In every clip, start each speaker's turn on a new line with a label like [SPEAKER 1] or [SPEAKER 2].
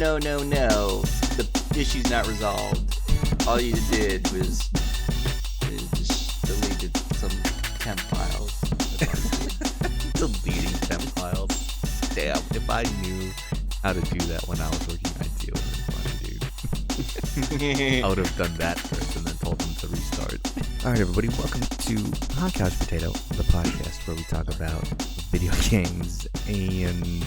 [SPEAKER 1] no. The issue's not resolved. All you did was just deleted some temp files.
[SPEAKER 2] Deleting temp files. Damn, if I knew how to do that when I was working IT, it would have been funny, dude. I would have done that first and then told them to restart. All right, everybody, welcome to Hot Couch Potato, the podcast where we talk about video games and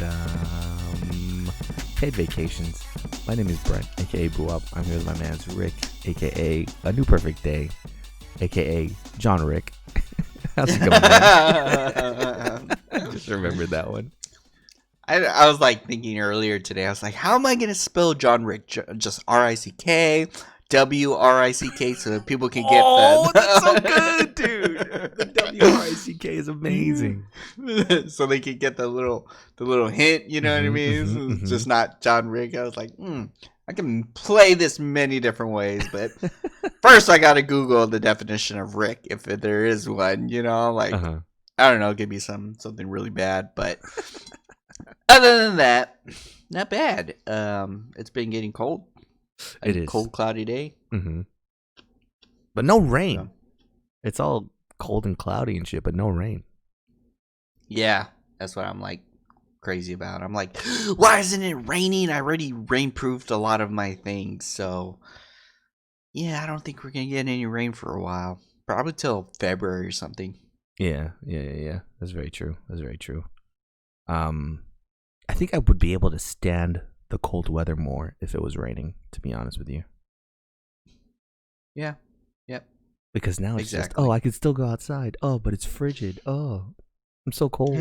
[SPEAKER 2] paid vacations. My name is Brent, aka Boo Up. I'm here with my man Rick, aka A New Perfect Day, aka John Rick. How's it going, man? I just remembered that one.
[SPEAKER 1] I was like thinking earlier today, I was like, how am I going to spell John Rick? Just R-I-C-K, W-R-I-C-K, so that people can get
[SPEAKER 2] Oh, that's so good, dude. The W-R-I-C-K is amazing.
[SPEAKER 1] So they can get the little hint, you know what I mean? So it's just not John Rick. I was like, I can play this many different ways, but first I got to Google the definition of Rick, if there is one, you know? Like, I don't know, it could be something really bad, but... Other than that, not bad. It's been getting cold.
[SPEAKER 2] It is.
[SPEAKER 1] Cold, cloudy day.
[SPEAKER 2] But no rain. So. It's all cold and cloudy and shit, but no rain.
[SPEAKER 1] Yeah, that's what I'm like crazy about. I'm like, why isn't it raining? I already rainproofed a lot of my things, so yeah, I don't think we're gonna get any rain for a while. Probably till February or something.
[SPEAKER 2] Yeah. That's very true. I think I would be able to stand the cold weather more if it was raining, to be honest with you.
[SPEAKER 1] Yeah. Yep.
[SPEAKER 2] Because now it's just, I could still go outside. Oh, but it's frigid. Oh, I'm so cold.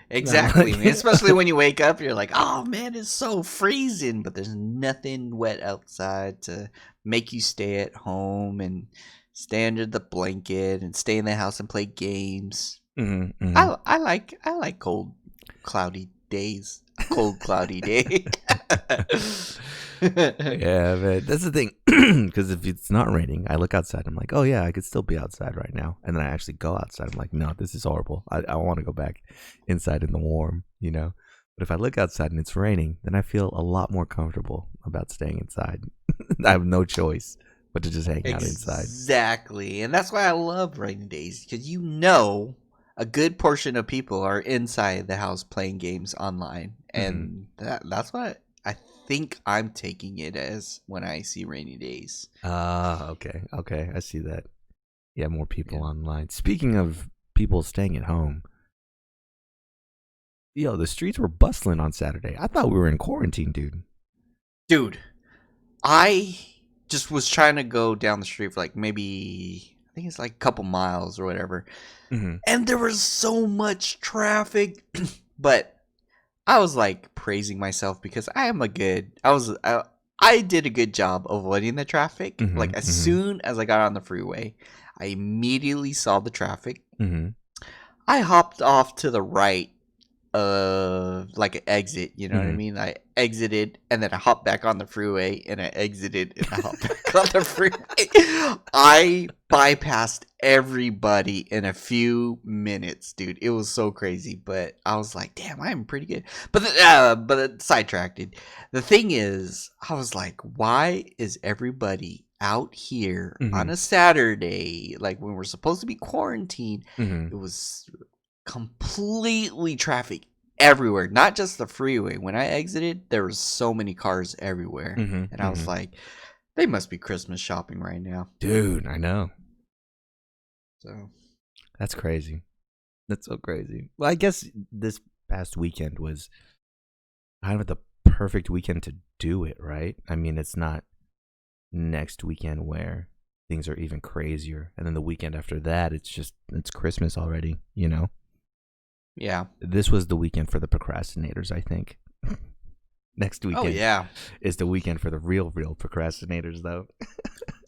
[SPEAKER 1] Exactly, man. Especially when you wake up, you're like, oh, man, it's so freezing. But there's nothing wet outside to make you stay at home and stay under the blanket and stay in the house and play games. I like cold, cloudy days. Cold, cloudy day.
[SPEAKER 2] Yeah, man. That's the thing. Because if it's not raining, I look outside. I'm like, oh, yeah, I could still be outside right now. And then I actually go outside. I'm like, no, this is horrible. I want to go back inside in the warm, you know? But if I look outside and it's raining, then I feel a lot more comfortable about staying inside. I have no choice but to just hang out inside.
[SPEAKER 1] Exactly. And that's why I love rainy days. Because you know a good portion of people are inside the house playing games online. And that's what I think I'm taking it as when I see rainy days.
[SPEAKER 2] Okay. I see that. Yeah, more people online. Speaking of people staying at home, the streets were bustling on Saturday. I thought we were in quarantine, dude.
[SPEAKER 1] Dude, I just was trying to go down the street for like maybe, I think it's like a couple miles or whatever. And there was so much traffic, but I was like praising myself because I did a good job avoiding the traffic. Like as soon as I got on the freeway, I immediately saw the traffic. I hopped off to the right of like an exit, you know what I mean? I exited and then I hopped back on the freeway and I exited and I hopped back on the freeway. I bypassed everybody in a few minutes, dude. It was so crazy, but I was like, damn, I'm pretty good. But sidetracked. The thing is, I was like, why is everybody out here on a Saturday, like when we're supposed to be quarantined? It was completely traffic everywhere, not just the freeway. When I exited, there was so many cars everywhere, and I was like, they must be Christmas shopping right now,
[SPEAKER 2] dude. I know.
[SPEAKER 1] So
[SPEAKER 2] that's crazy. That's so crazy. Well, I guess this past weekend was kind of the perfect weekend to do it, right? I mean, it's not next weekend where things are even crazier, and then the weekend after that, it's Christmas already, you know?
[SPEAKER 1] Yeah.
[SPEAKER 2] This was the weekend for the procrastinators, I think. Next weekend is the weekend for the real procrastinators, though.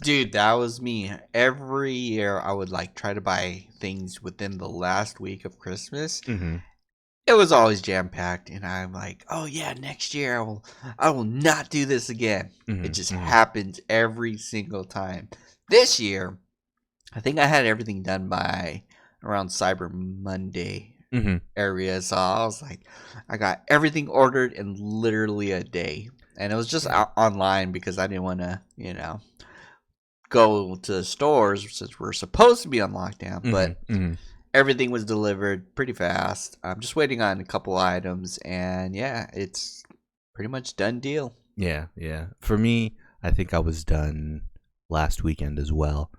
[SPEAKER 1] Dude, that was me. Every year, I would like try to buy things within the last week of Christmas. It was always jam-packed, and I'm like, oh yeah, next year I will not do this again. It just happens every single time. This year, I think I had everything done by around Cyber Monday area. So I was like, I got everything ordered in literally a day. and it was just online because I didn't want to, go to the stores since we're supposed to be on lockdown. But everything was delivered pretty fast. I'm just waiting on a couple items, and yeah, it's pretty much done deal.
[SPEAKER 2] Yeah. For me, I think I was done last weekend as well.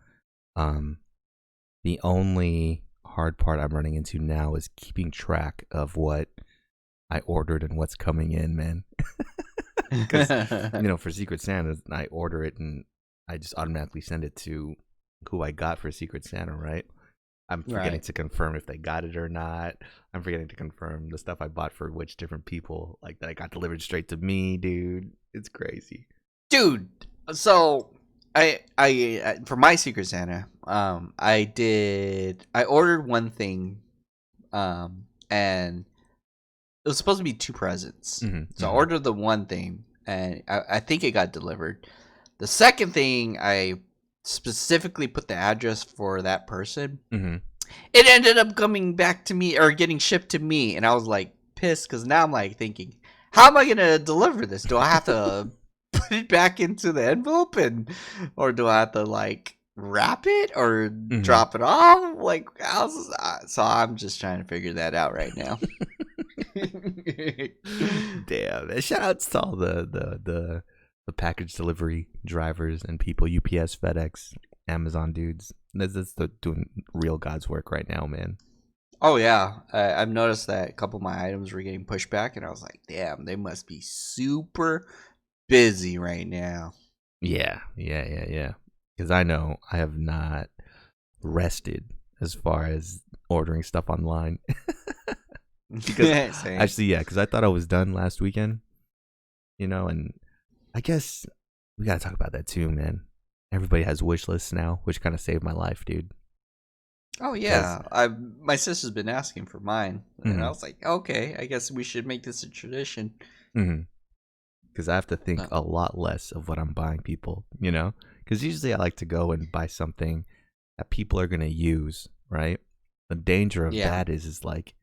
[SPEAKER 2] The only hard part I'm running into now is keeping track of what I ordered and what's coming in, man. Because, for Secret Santa, I order it and I just automatically send it to who I got for Secret Santa, right? I'm forgetting to confirm if they got it or not. I'm forgetting to confirm the stuff I bought for which different people, like that I got delivered straight to me, dude. It's crazy.
[SPEAKER 1] Dude, so I for my Secret Santa, I ordered one thing, and it was supposed to be 2 presents. So I ordered the one thing, and I think it got delivered. The second thing, I specifically put the address for that person. It ended up coming back to me or getting shipped to me, and I was like pissed because now I'm like thinking, how am I gonna deliver this? Do I have to put it back into the envelope, or do I have to like wrap it or drop it off? Like, so I'm just trying to figure that out right now.
[SPEAKER 2] Damn! Shout outs to all the package delivery drivers and people, UPS, FedEx, Amazon dudes. That's doing real God's work right now, man.
[SPEAKER 1] Oh yeah, I've noticed that a couple of my items were getting pushed back, and I was like, damn, they must be super busy right now.
[SPEAKER 2] Yeah. Because I know I have not rested as far as ordering stuff online. Because because I thought I was done last weekend, and I guess we gotta talk about that too, man. Everybody has wish lists now, which kind of saved my life, dude.
[SPEAKER 1] Oh yeah, my sister's been asking for mine, and I was like, okay, I guess we should make this a tradition.
[SPEAKER 2] Because I have to think a lot less of what I'm buying people, Because usually I like to go and buy something that people are gonna use, right? The danger of that is like,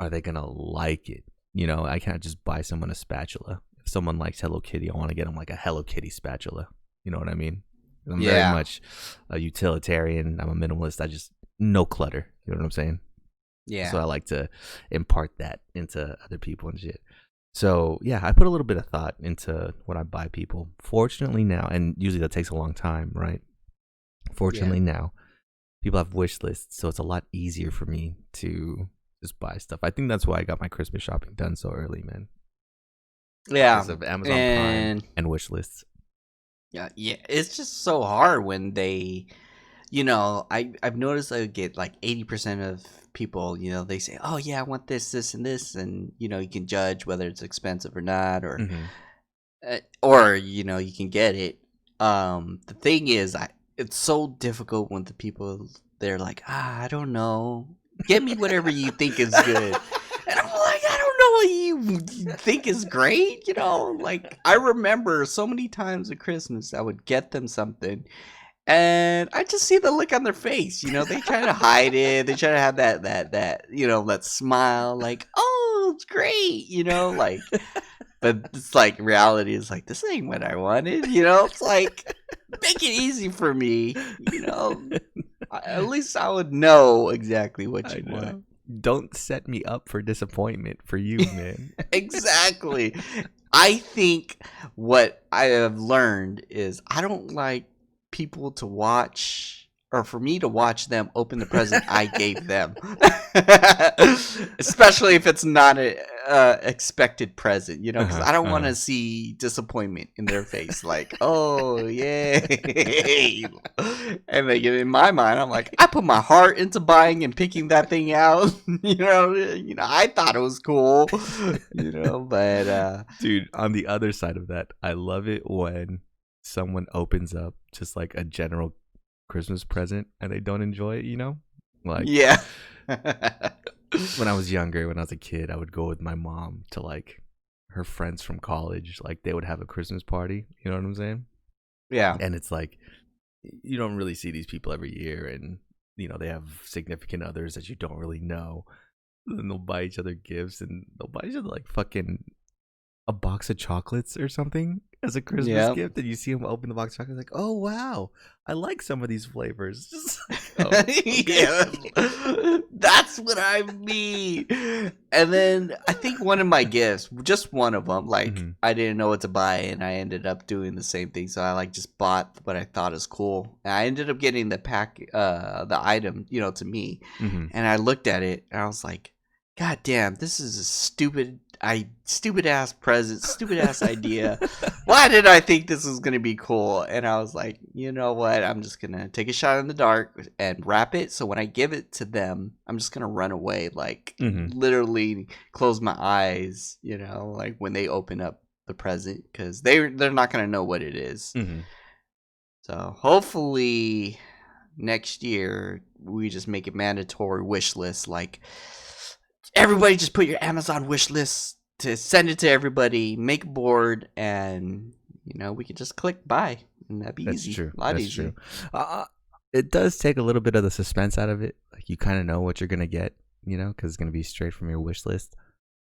[SPEAKER 2] are they gonna like it? I can't just buy someone a spatula. If someone likes Hello Kitty, I want to get them like a Hello Kitty spatula. You know what I mean? I'm very much a utilitarian. I'm a minimalist. I just no clutter. You know what I'm saying?
[SPEAKER 1] Yeah.
[SPEAKER 2] So I like to impart that into other people and shit. So yeah, I put a little bit of thought into what I buy people. Fortunately now, and usually that takes a long time, right? Fortunately now, people have wish lists, so it's a lot easier for me to just buy stuff. I think that's why I got my Christmas shopping done so early, man.
[SPEAKER 1] Yeah.
[SPEAKER 2] Because of Amazon Prime and wish lists.
[SPEAKER 1] Yeah, it's just so hard when they, I've noticed I get like 80% of people, they say, oh yeah, I want this, this, and this, and you can judge whether it's expensive or not, or you can get it. The thing is, it's so difficult when the people they're like, I don't know, get me whatever you think is good. And I'm like, I don't know what you think is great, Like, I remember so many times at Christmas, I would get them something, and I just see the look on their face. They try to hide it. They try to have that smile, like, oh, it's great, like. But it's like reality is like, this ain't what I wanted. It's like, make it easy for me. At least I would know exactly what you want.
[SPEAKER 2] Don't set me up for disappointment for you, man.
[SPEAKER 1] Exactly. I think what I have learned is I don't like people to watch, or for me to watch them open the present I gave them. Especially if it's not a expected present, because I don't want to see disappointment in their face, like, oh yay. And like, in my mind, I'm like, I put my heart into buying and picking that thing out. I thought it was cool, but
[SPEAKER 2] dude, on the other side of that, I love it when someone opens up just like a general Christmas present and they don't enjoy it, like,
[SPEAKER 1] yeah.
[SPEAKER 2] When I was younger, when I was a kid, I would go with my mom to like her friends from college. Like, they would have a Christmas party, you know what I'm saying?
[SPEAKER 1] Yeah.
[SPEAKER 2] And it's like, you don't really see these people every year, and they have significant others that you don't really know. And they'll buy each other gifts, and they'll buy each other like fucking a box of chocolates or something as a Christmas
[SPEAKER 1] Yeah.
[SPEAKER 2] gift, and you see him open the box of chocolates, like, oh wow, I like some of these flavors. Just like, oh, okay.
[SPEAKER 1] Yeah, that's what I mean. And then I think one of my gifts, just one of them, like
[SPEAKER 2] Mm-hmm.
[SPEAKER 1] I didn't know what to buy, and I ended up doing the same thing. So I like just bought what I thought is cool, and I ended up getting the item, to me.
[SPEAKER 2] Mm-hmm.
[SPEAKER 1] And I looked at it, and I was like, God damn, this is a stupid ass present, stupid ass idea. Why did I think this was gonna be cool? And I was like, you know what? I'm just gonna take a shot in the dark and wrap it. So when I give it to them, I'm just gonna run away, like
[SPEAKER 2] Mm-hmm.
[SPEAKER 1] literally close my eyes, like when they open up the present, because they're not gonna know what it is.
[SPEAKER 2] Mm-hmm.
[SPEAKER 1] So hopefully next year we just make it mandatory wish list, like everybody just put your Amazon wish list to send it to everybody, make a board, and we could just click buy, and that'd be
[SPEAKER 2] That's
[SPEAKER 1] easy.
[SPEAKER 2] true.
[SPEAKER 1] A lot
[SPEAKER 2] That's
[SPEAKER 1] easier.
[SPEAKER 2] true. It does take a little bit of the suspense out of it. Like you kind of know what you're gonna get, because it's gonna be straight from your wish list.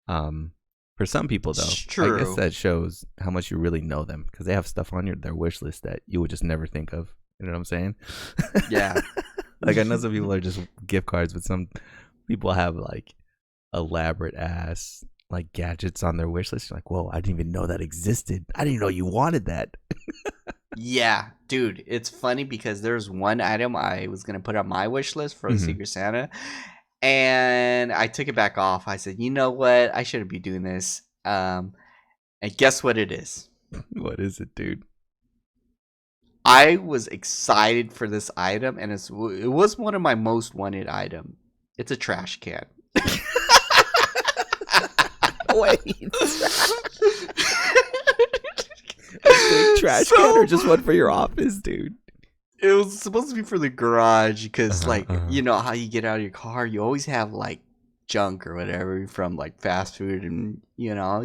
[SPEAKER 2] For some people though,
[SPEAKER 1] It's
[SPEAKER 2] I guess
[SPEAKER 1] true.
[SPEAKER 2] that shows how much you really know them because they have stuff on their wish list that you would just never think of. You know what I'm saying?
[SPEAKER 1] Yeah.
[SPEAKER 2] Like I know some people are just gift cards, but some people have like elaborate ass like gadgets on their wish list. You're like, whoa, I didn't even know that existed. I didn't even know you wanted that.
[SPEAKER 1] Yeah, dude, it's funny because there's one item I was gonna put on my wish list for the
[SPEAKER 2] Mhm.
[SPEAKER 1] Secret Santa, and I took it back off. I said, you know what? I shouldn't be doing this. And guess what it is?
[SPEAKER 2] What is it, dude?
[SPEAKER 1] I was excited for this item, and it was one of my most wanted item. It's a trash can.
[SPEAKER 2] Wait. Big trash can or just one for your office, dude?
[SPEAKER 1] It was supposed to be for the garage because,
[SPEAKER 2] Uh-huh.
[SPEAKER 1] you know how you get out of your car, you always have like junk or whatever from like fast food, and
[SPEAKER 2] Uh-huh.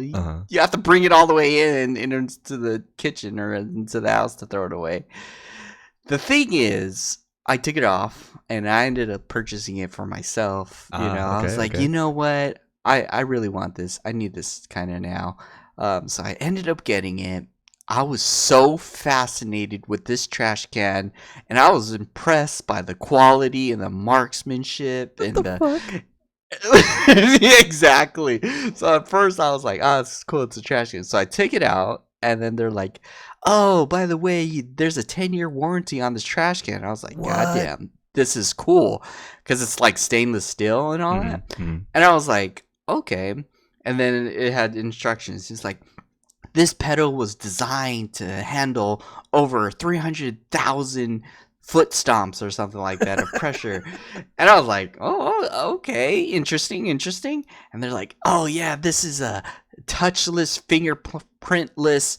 [SPEAKER 1] you have to bring it all the way in into the kitchen or into the house to throw it away. The thing is, I took it off and I ended up purchasing it for myself. I was
[SPEAKER 2] Okay,
[SPEAKER 1] like,
[SPEAKER 2] okay.
[SPEAKER 1] you know what? I really want this. I need this kind of now. So I ended up getting it. I was so fascinated with this trash can, and I was impressed by the quality and the marksmanship and the
[SPEAKER 2] fuck?
[SPEAKER 1] exactly. So at first I was like, "Oh, it's cool. It's a trash can." So I take it out, and then they're like, "Oh, by the way, there's a 10-year warranty on this trash can." I was like, "God
[SPEAKER 2] What?
[SPEAKER 1] damn, this is cool," because it's like stainless steel and all that.
[SPEAKER 2] Mm-hmm.
[SPEAKER 1] And I was like, "Okay." And then it had instructions. It's like, this pedal was designed to handle over 300,000 foot stomps or something like that of pressure. And I was like, oh, okay, interesting. And they're like, oh, yeah, this is a touchless, fingerprintless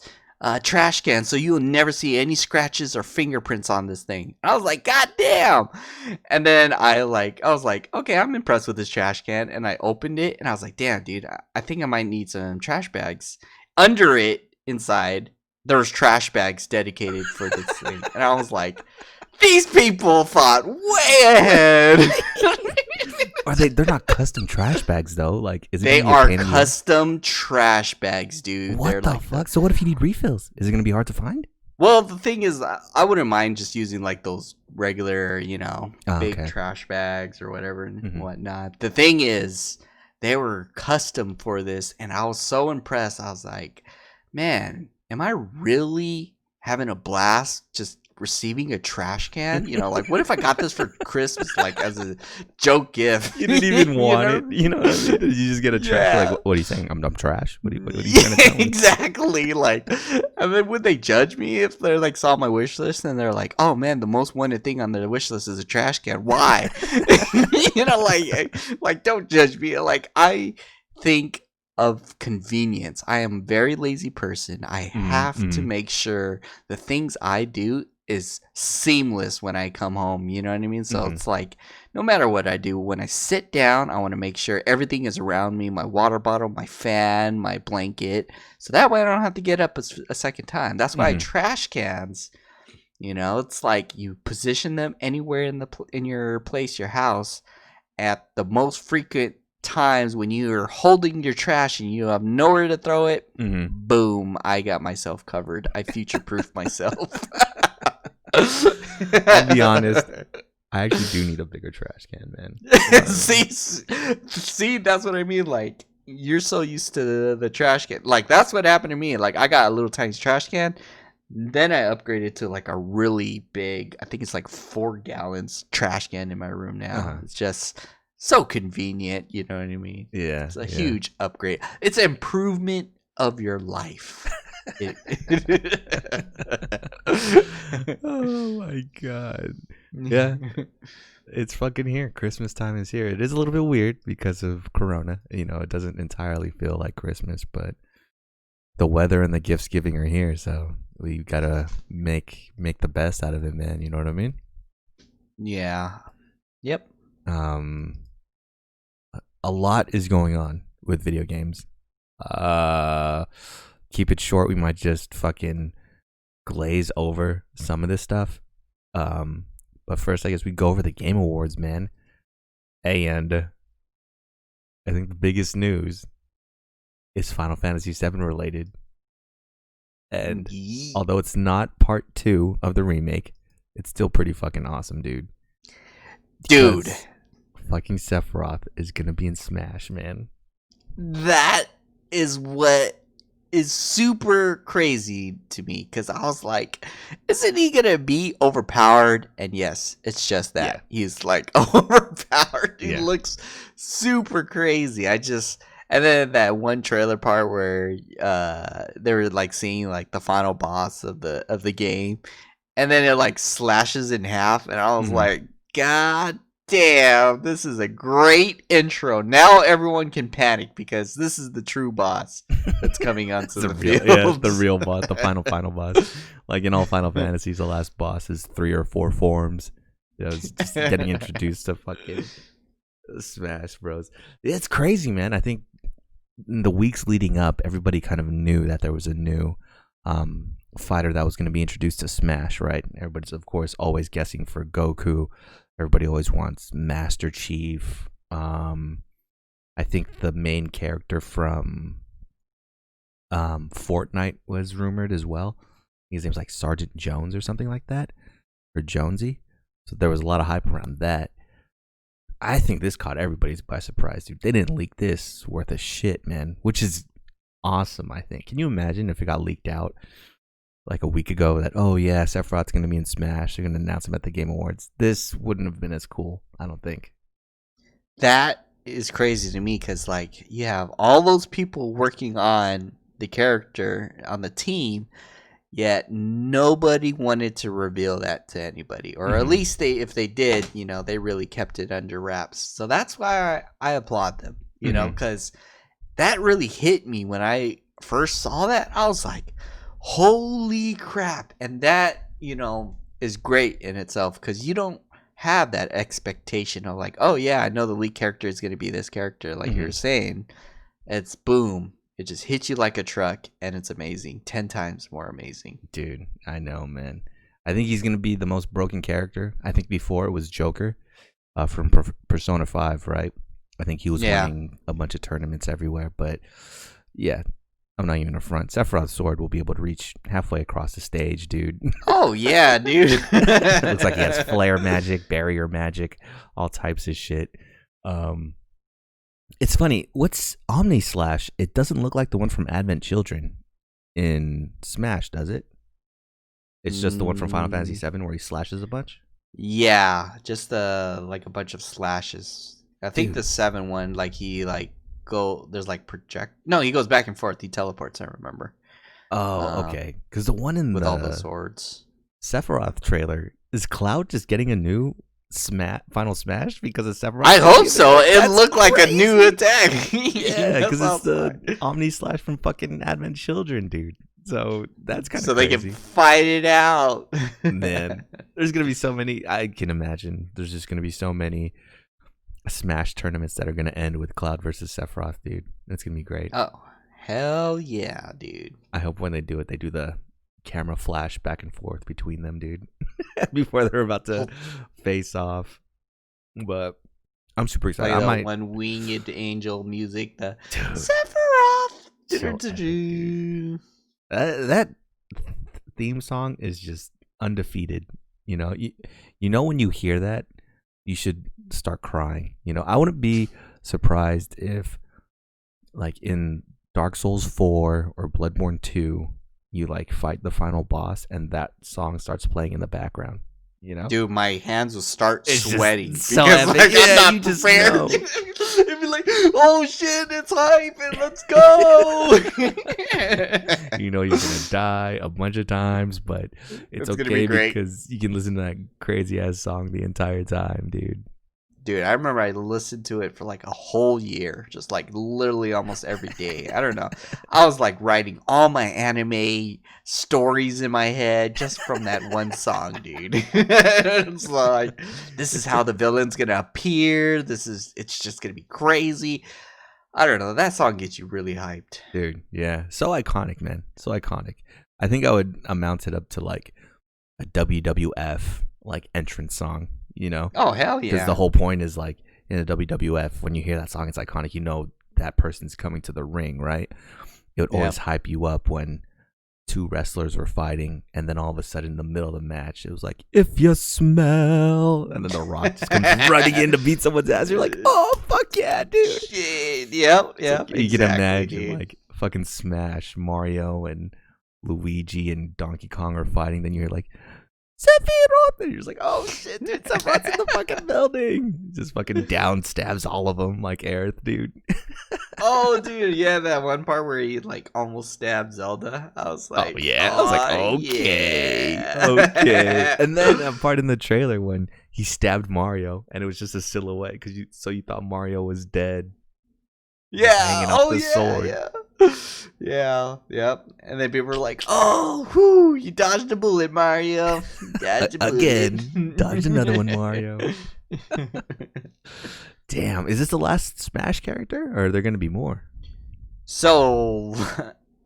[SPEAKER 1] trash can, so you'll never see any scratches or fingerprints on this thing. And I was like, God damn. And then I was like, okay, I'm impressed with this trash can. And I opened it and I was like, damn, dude, I think I might need some trash bags. Under it, inside, there was trash bags dedicated for this thing. And I was like, these people thought way ahead.
[SPEAKER 2] They're not custom trash bags though. Like, is it
[SPEAKER 1] They
[SPEAKER 2] gonna be a
[SPEAKER 1] are
[SPEAKER 2] pain in the ass?
[SPEAKER 1] custom trash bags, dude.
[SPEAKER 2] What
[SPEAKER 1] They're
[SPEAKER 2] the
[SPEAKER 1] like
[SPEAKER 2] fuck? So what if you need refills? Is it gonna be hard to find?
[SPEAKER 1] Well, the thing is, I wouldn't mind just using like those regular, big
[SPEAKER 2] Okay.
[SPEAKER 1] trash bags or whatever and
[SPEAKER 2] Mhm.
[SPEAKER 1] whatnot. The thing is, they were custom for this, and I was so impressed. I was like, man, am I really having a blast just receiving a trash can? Like, what if I got this for Christmas, like as a joke gift?
[SPEAKER 2] You didn't even want
[SPEAKER 1] know?
[SPEAKER 2] it. You know what I mean? You just get a trash.
[SPEAKER 1] Yeah.
[SPEAKER 2] Like, what are you saying? I'm trash. What are you trying to tell me?
[SPEAKER 1] Exactly. Like, and then would they judge me if they like saw my wish list and they're like, "Oh man, the most wanted thing on the wish list is a trash can. Why?" like don't judge me. Like I think of convenience. I am a very lazy person. I have to make sure the things I do is seamless when I come home. You know what I mean? So
[SPEAKER 2] Mhm.
[SPEAKER 1] it's like no matter what I do, when I sit down, I want to make sure everything is around me, my water bottle, my fan, my blanket. So that way I don't have to get up a second time. That's why trash cans, it's like you position them anywhere in your place, your house, at the most frequent times when you're holding your trash and you have nowhere to throw it, boom, I got myself covered. I future-proofed myself.
[SPEAKER 2] I'll be honest. I actually do need a bigger trash can, man.
[SPEAKER 1] See, that's what I mean. Like, you're so used to the trash can. Like, that's what happened to me. Like, I got a little tiny trash can. Then I upgraded to like a really big, I think it's like 4 gallons trash can in my room now. It's just so convenient. You know what I mean?
[SPEAKER 2] Yeah.
[SPEAKER 1] It's a huge upgrade. It's an improvement of your life.
[SPEAKER 2] Oh my God. Yeah. It's fucking here. Christmas time is here. It is a little bit weird because of Corona. You know, it doesn't entirely feel like Christmas, but the weather and the gifts giving are here, so we gotta make the best out of it, man. You know what I mean?
[SPEAKER 1] Yeah. Yep.
[SPEAKER 2] A lot is going on with video games. Keep it short. We might just fucking glaze over some of this stuff. But first, I guess we go over the Game Awards, man. And I think the biggest news is Final Fantasy VII related. And although it's not part 2 of the remake, it's still pretty fucking awesome, dude.
[SPEAKER 1] Dude.
[SPEAKER 2] Because fucking Sephiroth is going to be in Smash, man.
[SPEAKER 1] That is what is super crazy to me, because I was like, isn't he gonna be overpowered? And yes, it's just that. He's like overpowered. He looks super crazy. And then that one trailer part where they were like seeing like the final boss of the game, and then it like slashes in half, and I was like, God damn, this is a great intro. Now everyone can panic because this is the true boss that's coming onto the field.
[SPEAKER 2] Yeah, the real boss, the final boss. Like in all Final Fantasies, the last boss is 3 or 4 forms. You know, it's just getting introduced to fucking Smash Bros. It's crazy, man. I think in the weeks leading up, everybody kind of knew that there was a new fighter that was going to be introduced to Smash, right? Everybody's, of course, always guessing for Goku. Everybody always wants Master Chief. I think the main character from Fortnite was rumored as well. His name's like Sergeant Jones or something like that, or Jonesy. So there was a lot of hype around that. I think this caught everybody by surprise, dude. They didn't leak this worth of shit, man, which is awesome, I think. Can you imagine if it got leaked out like a week ago that, oh yeah, Sephiroth's going to be in Smash. They're going to announce him at the Game Awards. This wouldn't have been as cool, I don't think.
[SPEAKER 1] That is crazy to me because, like, you have all those people working on the character on the team, yet nobody wanted to reveal that to anybody. Or at least if they did, you know, they really kept it under wraps. So that's why I applaud them, you know, because that really hit me when I first saw that. I was like, holy crap. And that, you know, is great in itself because you don't have that expectation of like, oh yeah, I know the lead character is going to be this character, like you're saying. It's boom, it just hits you like a truck, and it's amazing, 10 times more amazing.
[SPEAKER 2] Dude, I know, man. I think he's going to be the most broken character. I think before it was Joker from Persona 5, right? I think he was winning a bunch of tournaments everywhere, but yeah, I'm not even a front. Sephiroth's sword will be able to reach halfway across the stage, dude.
[SPEAKER 1] Oh, yeah, dude.
[SPEAKER 2] Looks like he has flare magic, barrier magic, all types of shit. It's funny. What's Omni Slash? It doesn't look like the one from Advent Children in Smash, does it? It's just the one from Final Fantasy VII where he slashes a bunch?
[SPEAKER 1] Yeah, just like a bunch of slashes. I think the 7 one, like he like there's like he goes back and forth. He teleports, I remember.
[SPEAKER 2] Oh, okay. Because the one in
[SPEAKER 1] with all the swords
[SPEAKER 2] Sephiroth trailer, is Cloud just getting a new Final Smash because of Sephiroth?
[SPEAKER 1] I hope so. It looked like a new attack.
[SPEAKER 2] Yeah, because it's the Omni Slash from fucking Advent Children, dude. So that's kind of
[SPEAKER 1] so crazy. They can fight it out.
[SPEAKER 2] Man, there's gonna be so many. I can imagine there's just gonna be so many Smash tournaments that are gonna end with Cloud versus Sephiroth, dude. That's gonna be great.
[SPEAKER 1] Oh, hell yeah, dude.
[SPEAKER 2] I hope when they do it, they do the camera flash back and forth between them, dude, before they're about to face off. But I'm super excited.
[SPEAKER 1] Play
[SPEAKER 2] I
[SPEAKER 1] the
[SPEAKER 2] might.
[SPEAKER 1] one winged angel music. The
[SPEAKER 2] Dude,
[SPEAKER 1] Sephiroth.
[SPEAKER 2] so epic, dude. That theme song is just undefeated. You know when you hear that, you should start crying. I wouldn't be surprised if, like in Dark Souls 4 or Bloodborne 2, you like fight the final boss and that song starts playing in the background.
[SPEAKER 1] Dude, my hands will start sweating
[SPEAKER 2] so
[SPEAKER 1] because
[SPEAKER 2] epic.
[SPEAKER 1] like,
[SPEAKER 2] Yeah,
[SPEAKER 1] I'm not
[SPEAKER 2] you just
[SPEAKER 1] prepared.
[SPEAKER 2] know.
[SPEAKER 1] It'd be like, oh shit, it's hype and let's go.
[SPEAKER 2] You're gonna die a bunch of times, but it's
[SPEAKER 1] gonna
[SPEAKER 2] okay
[SPEAKER 1] be great.
[SPEAKER 2] because you can listen to that crazy ass song the entire time, dude.
[SPEAKER 1] Dude, I remember I listened to it for like a whole year, just like literally almost every day. I don't know. I was like writing all my anime stories in my head just from that one song, dude. It's like, this is how the villain's gonna appear. It's just gonna be crazy. I don't know. That song gets you really hyped.
[SPEAKER 2] Dude, yeah. So iconic, man. So iconic. I think I would amount it up to like a WWF like entrance song,
[SPEAKER 1] Oh, hell yeah.
[SPEAKER 2] Because the whole point is like in a WWF, when you hear that song, it's iconic. That person's coming to the ring, right? It would always hype you up when two wrestlers were fighting, and then all of a sudden in the middle of the match, it was like, if you smell, and then The Rock just comes running in to beat someone's ass. You're like, oh, fuck yeah, dude.
[SPEAKER 1] Shit. Yep.
[SPEAKER 2] Like, you can imagine like fucking Smash, Mario and Luigi and Donkey Kong are fighting, then you're like, Sephiroth! And you're just like, oh shit, dude, Sephiroth's in the fucking building. Just fucking down stabs all of them like Aerith, dude.
[SPEAKER 1] Oh, dude, yeah, that one part where he like almost stabbed Zelda. I was like,
[SPEAKER 2] oh yeah, I was like, okay, okay. And then a part in the trailer when he stabbed Mario, and it was just a silhouette because you thought Mario was dead.
[SPEAKER 1] Yeah,
[SPEAKER 2] hanging off the sword.
[SPEAKER 1] Yeah. Yeah, yep. And then people were like, "Oh, whoo, you dodged a bullet, Mario. You dodged a bullet.
[SPEAKER 2] Again, dodged another one, Mario." Damn, is this the last Smash character, or are there going to be more?
[SPEAKER 1] So,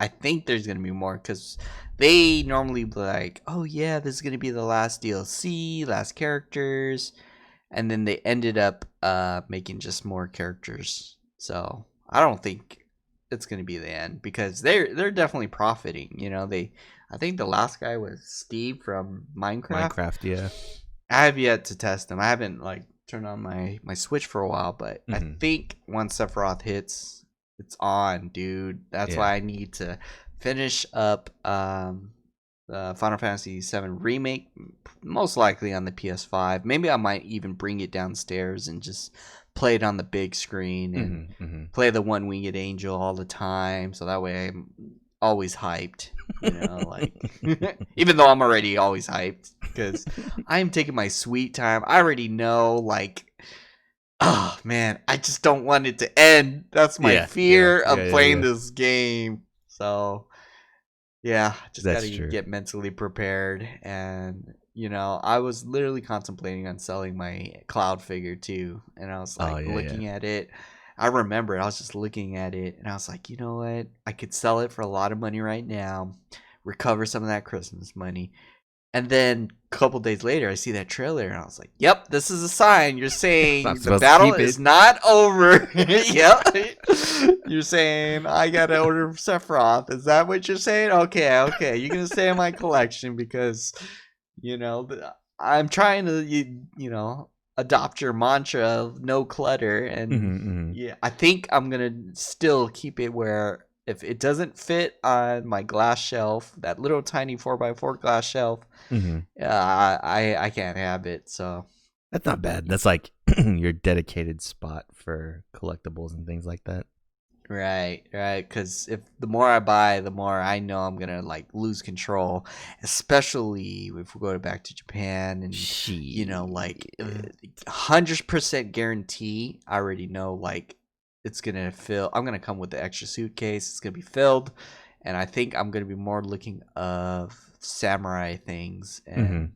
[SPEAKER 1] I think there's going to be more because they normally be like, "Oh yeah, this is going to be the last DLC, last characters," and then they ended up making just more characters. So I don't think it's gonna be the end because they're definitely profiting. I think the last guy was Steve from Minecraft.
[SPEAKER 2] Yeah.
[SPEAKER 1] I have yet to test him. I haven't like turned on my Switch for a while, but I think once Sephiroth hits, it's on, dude. That's why I need to finish up the Final Fantasy VII Remake, most likely on the PS5. Maybe I might even bring it downstairs and just play it on the big screen and play the One Winged Angel all the time, so that way I'm always hyped. Even though I'm already always hyped because I'm taking my sweet time. I already know, like, oh man, I just don't want it to end. That's my fear of playing this game. So yeah, just gotta get mentally prepared. And I was literally contemplating on selling my Cloud figure too, and I was like looking at it. I remember I was just looking at it, and I was like, you know what? I could sell it for a lot of money right now, recover some of that Christmas money, and then a couple days later, I see that trailer, and I was like, yep, this is a sign. You're saying the battle is not over. Yep. You're saying I gotta order Sephiroth. Is that what you're saying? Okay. You're gonna stay in my collection because I'm trying to adopt your mantra of no clutter, and I think I'm gonna still keep it where if it doesn't fit on my glass shelf, that little tiny 4x4 glass shelf, I can't have it. So
[SPEAKER 2] that's not bad. That's like your dedicated spot for collectibles and things like that.
[SPEAKER 1] Right. Because if the more I buy, the more I know I'm gonna like lose control. Especially if we go back to Japan and 100% guarantee. I already know like it's gonna fill. I'm gonna come with the extra suitcase. It's gonna be filled, and I think I'm gonna be more looking of samurai things and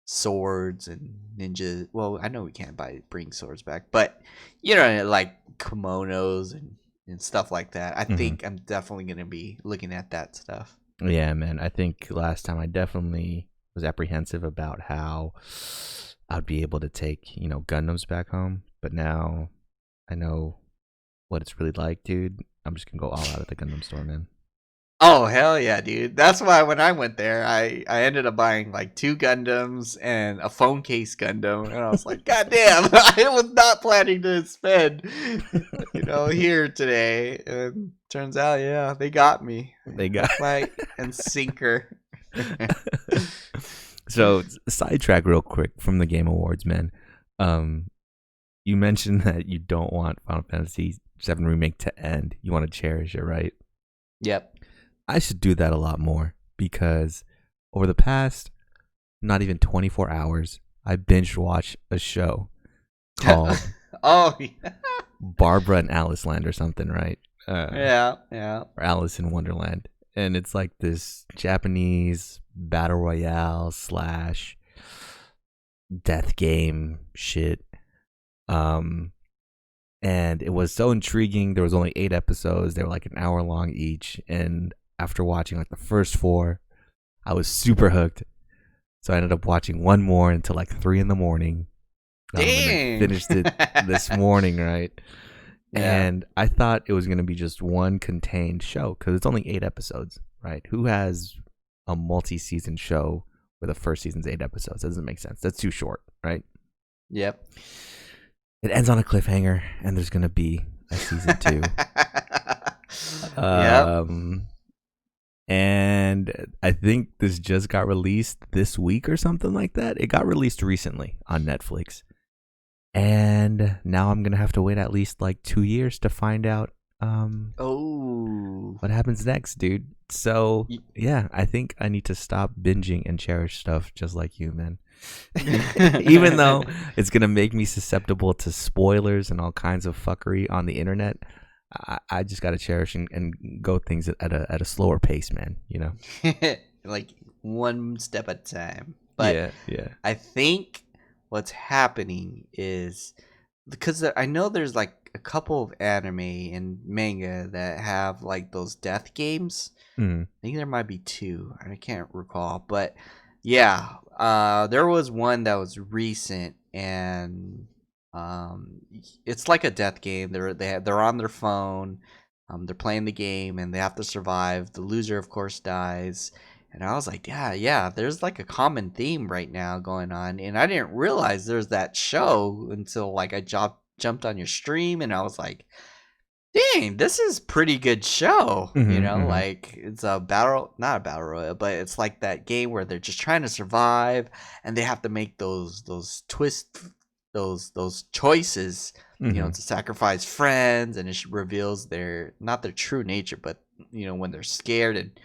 [SPEAKER 1] swords and ninja. Well, I know we can't bring swords back, but like kimonos and stuff like that. I think I'm definitely going to be looking at that stuff.
[SPEAKER 2] Yeah, man. I think last time I definitely was apprehensive about how I'd be able to take, Gundams back home. But now I know what it's really like, dude. I'm just gonna go all out at the Gundam store, man.
[SPEAKER 1] Oh hell yeah, dude! That's why when I went there, I ended up buying like 2 Gundams and a phone case Gundam, and I was like, God damn! I was not planning to spend, here today, and turns out, yeah, they got me.
[SPEAKER 2] They got
[SPEAKER 1] my and sinker.
[SPEAKER 2] So sidetrack real quick from the Game Awards, man. You mentioned that you don't want Final Fantasy VII Remake to end. You want to cherish it, right?
[SPEAKER 1] Yep.
[SPEAKER 2] I should do that a lot more because over the past not even 24 hours, I binge watched a show called Barbara and Alice Land or something, right?
[SPEAKER 1] Yeah.
[SPEAKER 2] Or Alice in Wonderland. And it's like this Japanese battle royale / death game shit. And it was so intriguing. There was only 8 episodes. They were like an hour long each. And after watching like the first 4, I was super hooked. So I ended up watching one more until like 3 a.m.
[SPEAKER 1] Dang!
[SPEAKER 2] Finished it this morning, right?
[SPEAKER 1] Yeah.
[SPEAKER 2] And I thought it was going to be just one contained show because it's only 8 episodes, right? Who has a multi-season show where the first season's 8 episodes? That doesn't make sense. That's too short, right?
[SPEAKER 1] Yep.
[SPEAKER 2] It ends on a cliffhanger, and there's going to be a season 2.
[SPEAKER 1] Yep.
[SPEAKER 2] And I think this just got released this week or something like that. It got released recently on Netflix. And now I'm going to have to wait at least like 2 years to find out what happens next, dude. So, yeah, I think I need to stop binging and cherish stuff just like you, man. Even though it's going to make me susceptible to spoilers and all kinds of fuckery on the internet, I just got to cherish and go things at a slower pace, man,
[SPEAKER 1] Like one step at a time. But
[SPEAKER 2] yeah.
[SPEAKER 1] I think what's happening is because I know there's like a couple of anime and manga that have like those death games. I think there might be 2. I can't recall, but yeah, there was one that was recent, and it's like a death game. They're on their phone, they're playing the game, and they have to survive. The loser, of course, dies. And I was like, yeah, there's like a common theme right now going on, and I didn't realize there's that show until like I jumped on your stream, and I was like, dang, this is pretty good show. Like it's not a battle royale, but it's like that game where they're just trying to survive, and they have to make those twists, those choices, to sacrifice friends, and it reveals not their true nature, but when they're scared and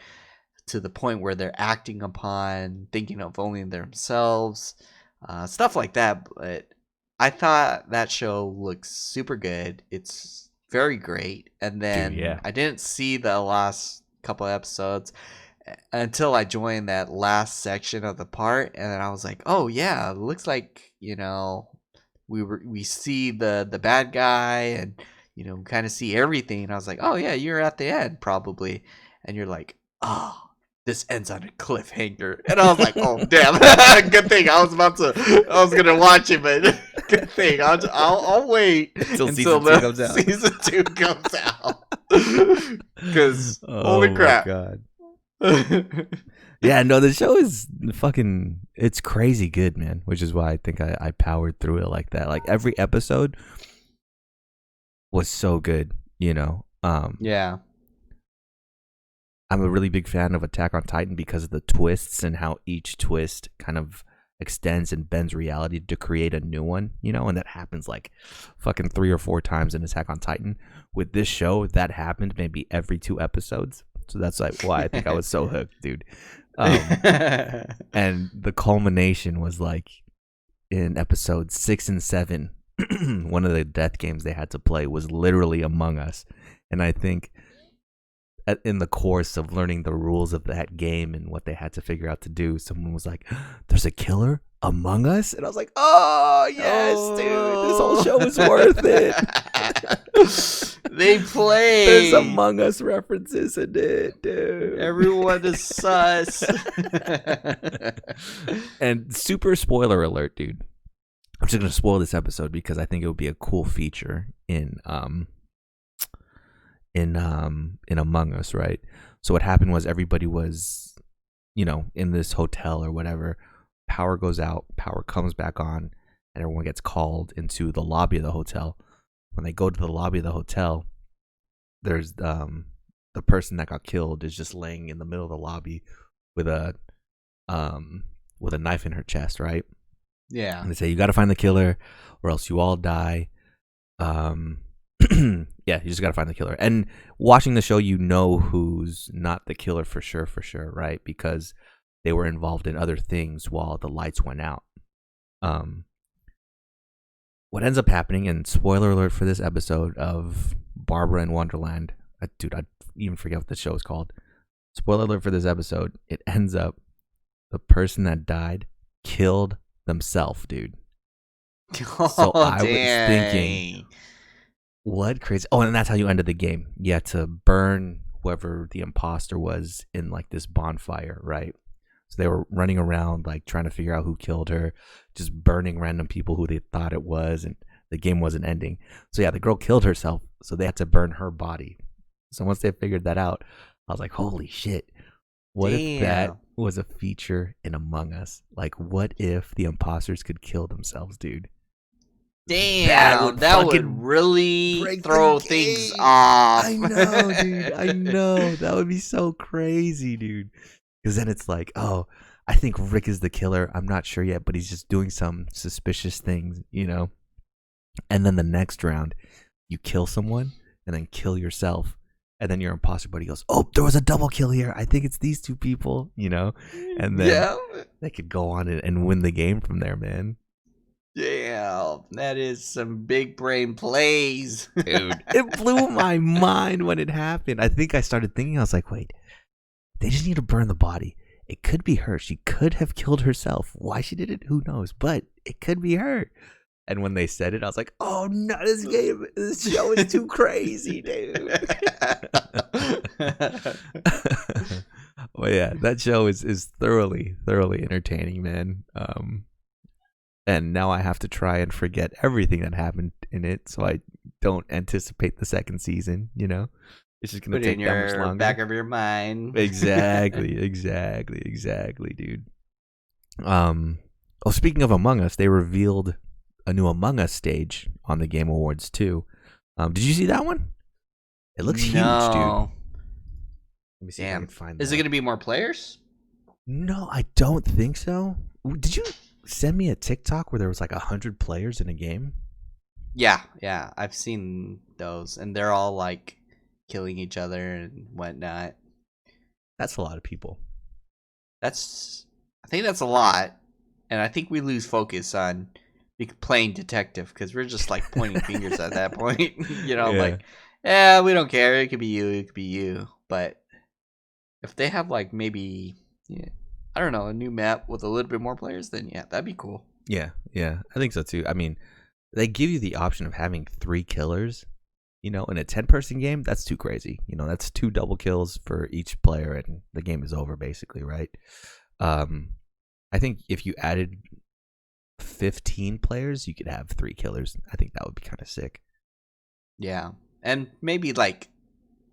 [SPEAKER 1] to the point where they're acting upon thinking of only themselves, stuff like that. But I thought that show looks super good. It's very great. And then
[SPEAKER 2] Dude, yeah.
[SPEAKER 1] I didn't see the last couple episodes until I joined that last section of the part, and then I was like, oh yeah, it looks like we see the bad guy, and kind of see everything. And I was like, oh yeah, you're at the end probably, and you're like, oh, this ends on a cliffhanger. And I was like, oh damn, good thing I was gonna watch it, but good thing I'll wait until
[SPEAKER 2] season 2 comes out.
[SPEAKER 1] Season 2 comes out. Because holy crap.
[SPEAKER 2] God. Yeah, no, the show is it's crazy good, man, which is why I think I powered through it like that. Like every episode was so good,
[SPEAKER 1] Yeah.
[SPEAKER 2] I'm a really big fan of Attack on Titan because of the twists and how each twist kind of extends and bends reality to create a new one, and that happens like fucking 3 or 4 times in Attack on Titan. With this show, that happened maybe every 2 episodes. So that's like why I think I was so hooked, dude. And the culmination was like in episodes 6 and 7. One of the death games they had to play was literally Among Us, and I think in the course of learning the rules of that game and what they had to figure out to do, someone was like, there's a killer Among Us? And I was like, oh yes, dude, this whole show is worth it.
[SPEAKER 1] They play.
[SPEAKER 2] There's Among Us references in it, dude.
[SPEAKER 1] Everyone is sus.
[SPEAKER 2] And super spoiler alert, dude. I'm just gonna spoil this episode because I think it would be a cool feature in Among Us, right? So what happened was everybody was, in this hotel or whatever. Power goes out, power comes back on, and everyone gets called into the lobby of the hotel. When they go to the lobby of the hotel, there's the person that got killed is just laying in the middle of the lobby with a knife in her chest, right?
[SPEAKER 1] Yeah.
[SPEAKER 2] And they say you got to find the killer, or else you all die. Yeah, you just got to find the killer. And watching the show, who's not the killer for sure, right? Because they were involved in other things while the lights went out. What ends up happening, and spoiler alert for this episode of Barbara in Wonderland, dude, I even forget what the show is called. Spoiler alert for this episode, it ends up the person that died killed themselves, dude. So I was thinking, what crazy? Oh, and that's how you ended the game. You had to burn whoever the imposter was in like this bonfire, right? So they were running around like trying to figure out who killed her, just burning random people who they thought it was, and the game wasn't ending. So yeah, the girl killed herself, so they had to burn her body. So once they figured that out, I was like, holy shit. What if that was a feature in Among Us? Like, what if the imposters could kill themselves, dude?
[SPEAKER 1] Damn, that would really throw things off.
[SPEAKER 2] I know, dude. I know. That would be so crazy, dude. Because then it's like, oh, I think Rick is the killer. I'm not sure yet, but he's just doing some suspicious things, And then the next round, you kill someone and then kill yourself. And then your imposter buddy goes, oh, there was a double kill here. I think it's these two people, And then they could go on and win the game from there, man.
[SPEAKER 1] Yeah, that is some big brain plays.
[SPEAKER 2] Dude, it blew my mind when it happened. I think I started thinking, I was like, wait, they just need to burn the body. It could be her. She could have killed herself. Why she did it, who knows? But it could be her. And when they said it, I was like, oh, no, this show is too crazy, dude. Well, yeah, that show is thoroughly entertaining, man. And now I have to try and forget everything that happened in it, so I don't anticipate the second season. It's just gonna take that much longer.
[SPEAKER 1] Back of your mind.
[SPEAKER 2] Exactly, dude. Speaking of Among Us, they revealed a new Among Us stage on the Game Awards too. Did you see that one? It looks huge, dude. Let me see if I can find that.
[SPEAKER 1] Is it gonna be more players?
[SPEAKER 2] No, I don't think so. Did you send me a TikTok where there was like 100 players in a game?
[SPEAKER 1] Yeah, I've seen those, and they're all like killing each other and whatnot.
[SPEAKER 2] That's a lot of people.
[SPEAKER 1] I think that's a lot, and I think we lose focus on playing detective because we're just like pointing fingers at that point. Like, yeah, we don't care. It could be you, But if they have like maybe, I don't know, a new map with a little bit more players, then yeah, that'd be cool.
[SPEAKER 2] Yeah, I think so too. I mean, they give you the option of having 3 killers, in a 10-person game. That's too crazy. That's 2 double kills for each player, and the game is over basically, right? I think if you added 15 players, you could have 3 killers. I think that would be kind of sick.
[SPEAKER 1] Yeah, and maybe like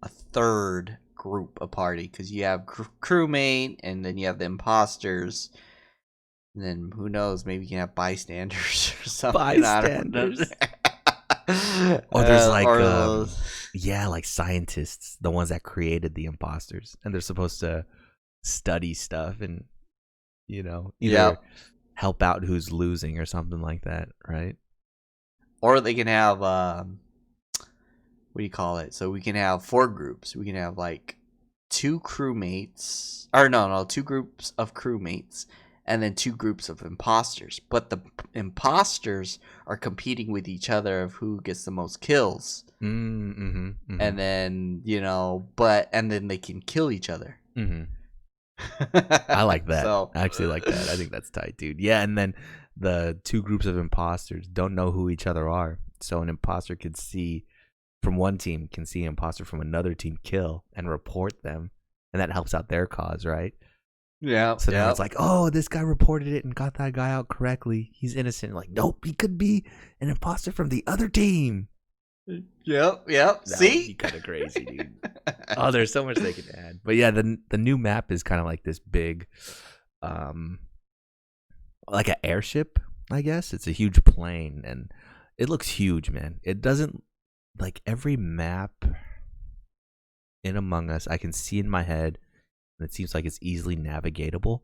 [SPEAKER 1] a third group a party, because you have crewmate, and then you have the imposters, and then who knows, maybe you can have bystanders or something.
[SPEAKER 2] Bystanders. Oh, there's like like scientists, the ones that created the imposters, and they're supposed to study stuff and either help out who's losing or something like that, right?
[SPEAKER 1] Or they can have what do you call it? So we can have 4 groups. We can have like 2 crewmates, or no, 2 groups of crewmates, and then 2 groups of imposters. But the imposters are competing with each other of who gets the most kills. And then and then they can kill each other.
[SPEAKER 2] I like that. I actually like that. I think that's tight, dude. Yeah, and then the 2 groups of imposters don't know who each other are. So an imposter could see from one team can see an imposter from another team kill and report them, and that helps out their cause, right?
[SPEAKER 1] Yeah.
[SPEAKER 2] So now it's like, oh, this guy reported it and got that guy out correctly. He's innocent. Like, nope, he could be an imposter from the other team.
[SPEAKER 1] Yep.
[SPEAKER 2] That
[SPEAKER 1] See,
[SPEAKER 2] would be kind of crazy, dude. Oh, there's so much they could add. But yeah, the new map is kind of like this big, like an airship, I guess. It's a huge plane, and it looks huge, man. It doesn't like every map in Among Us I can see in my head, and it seems like it's easily navigatable.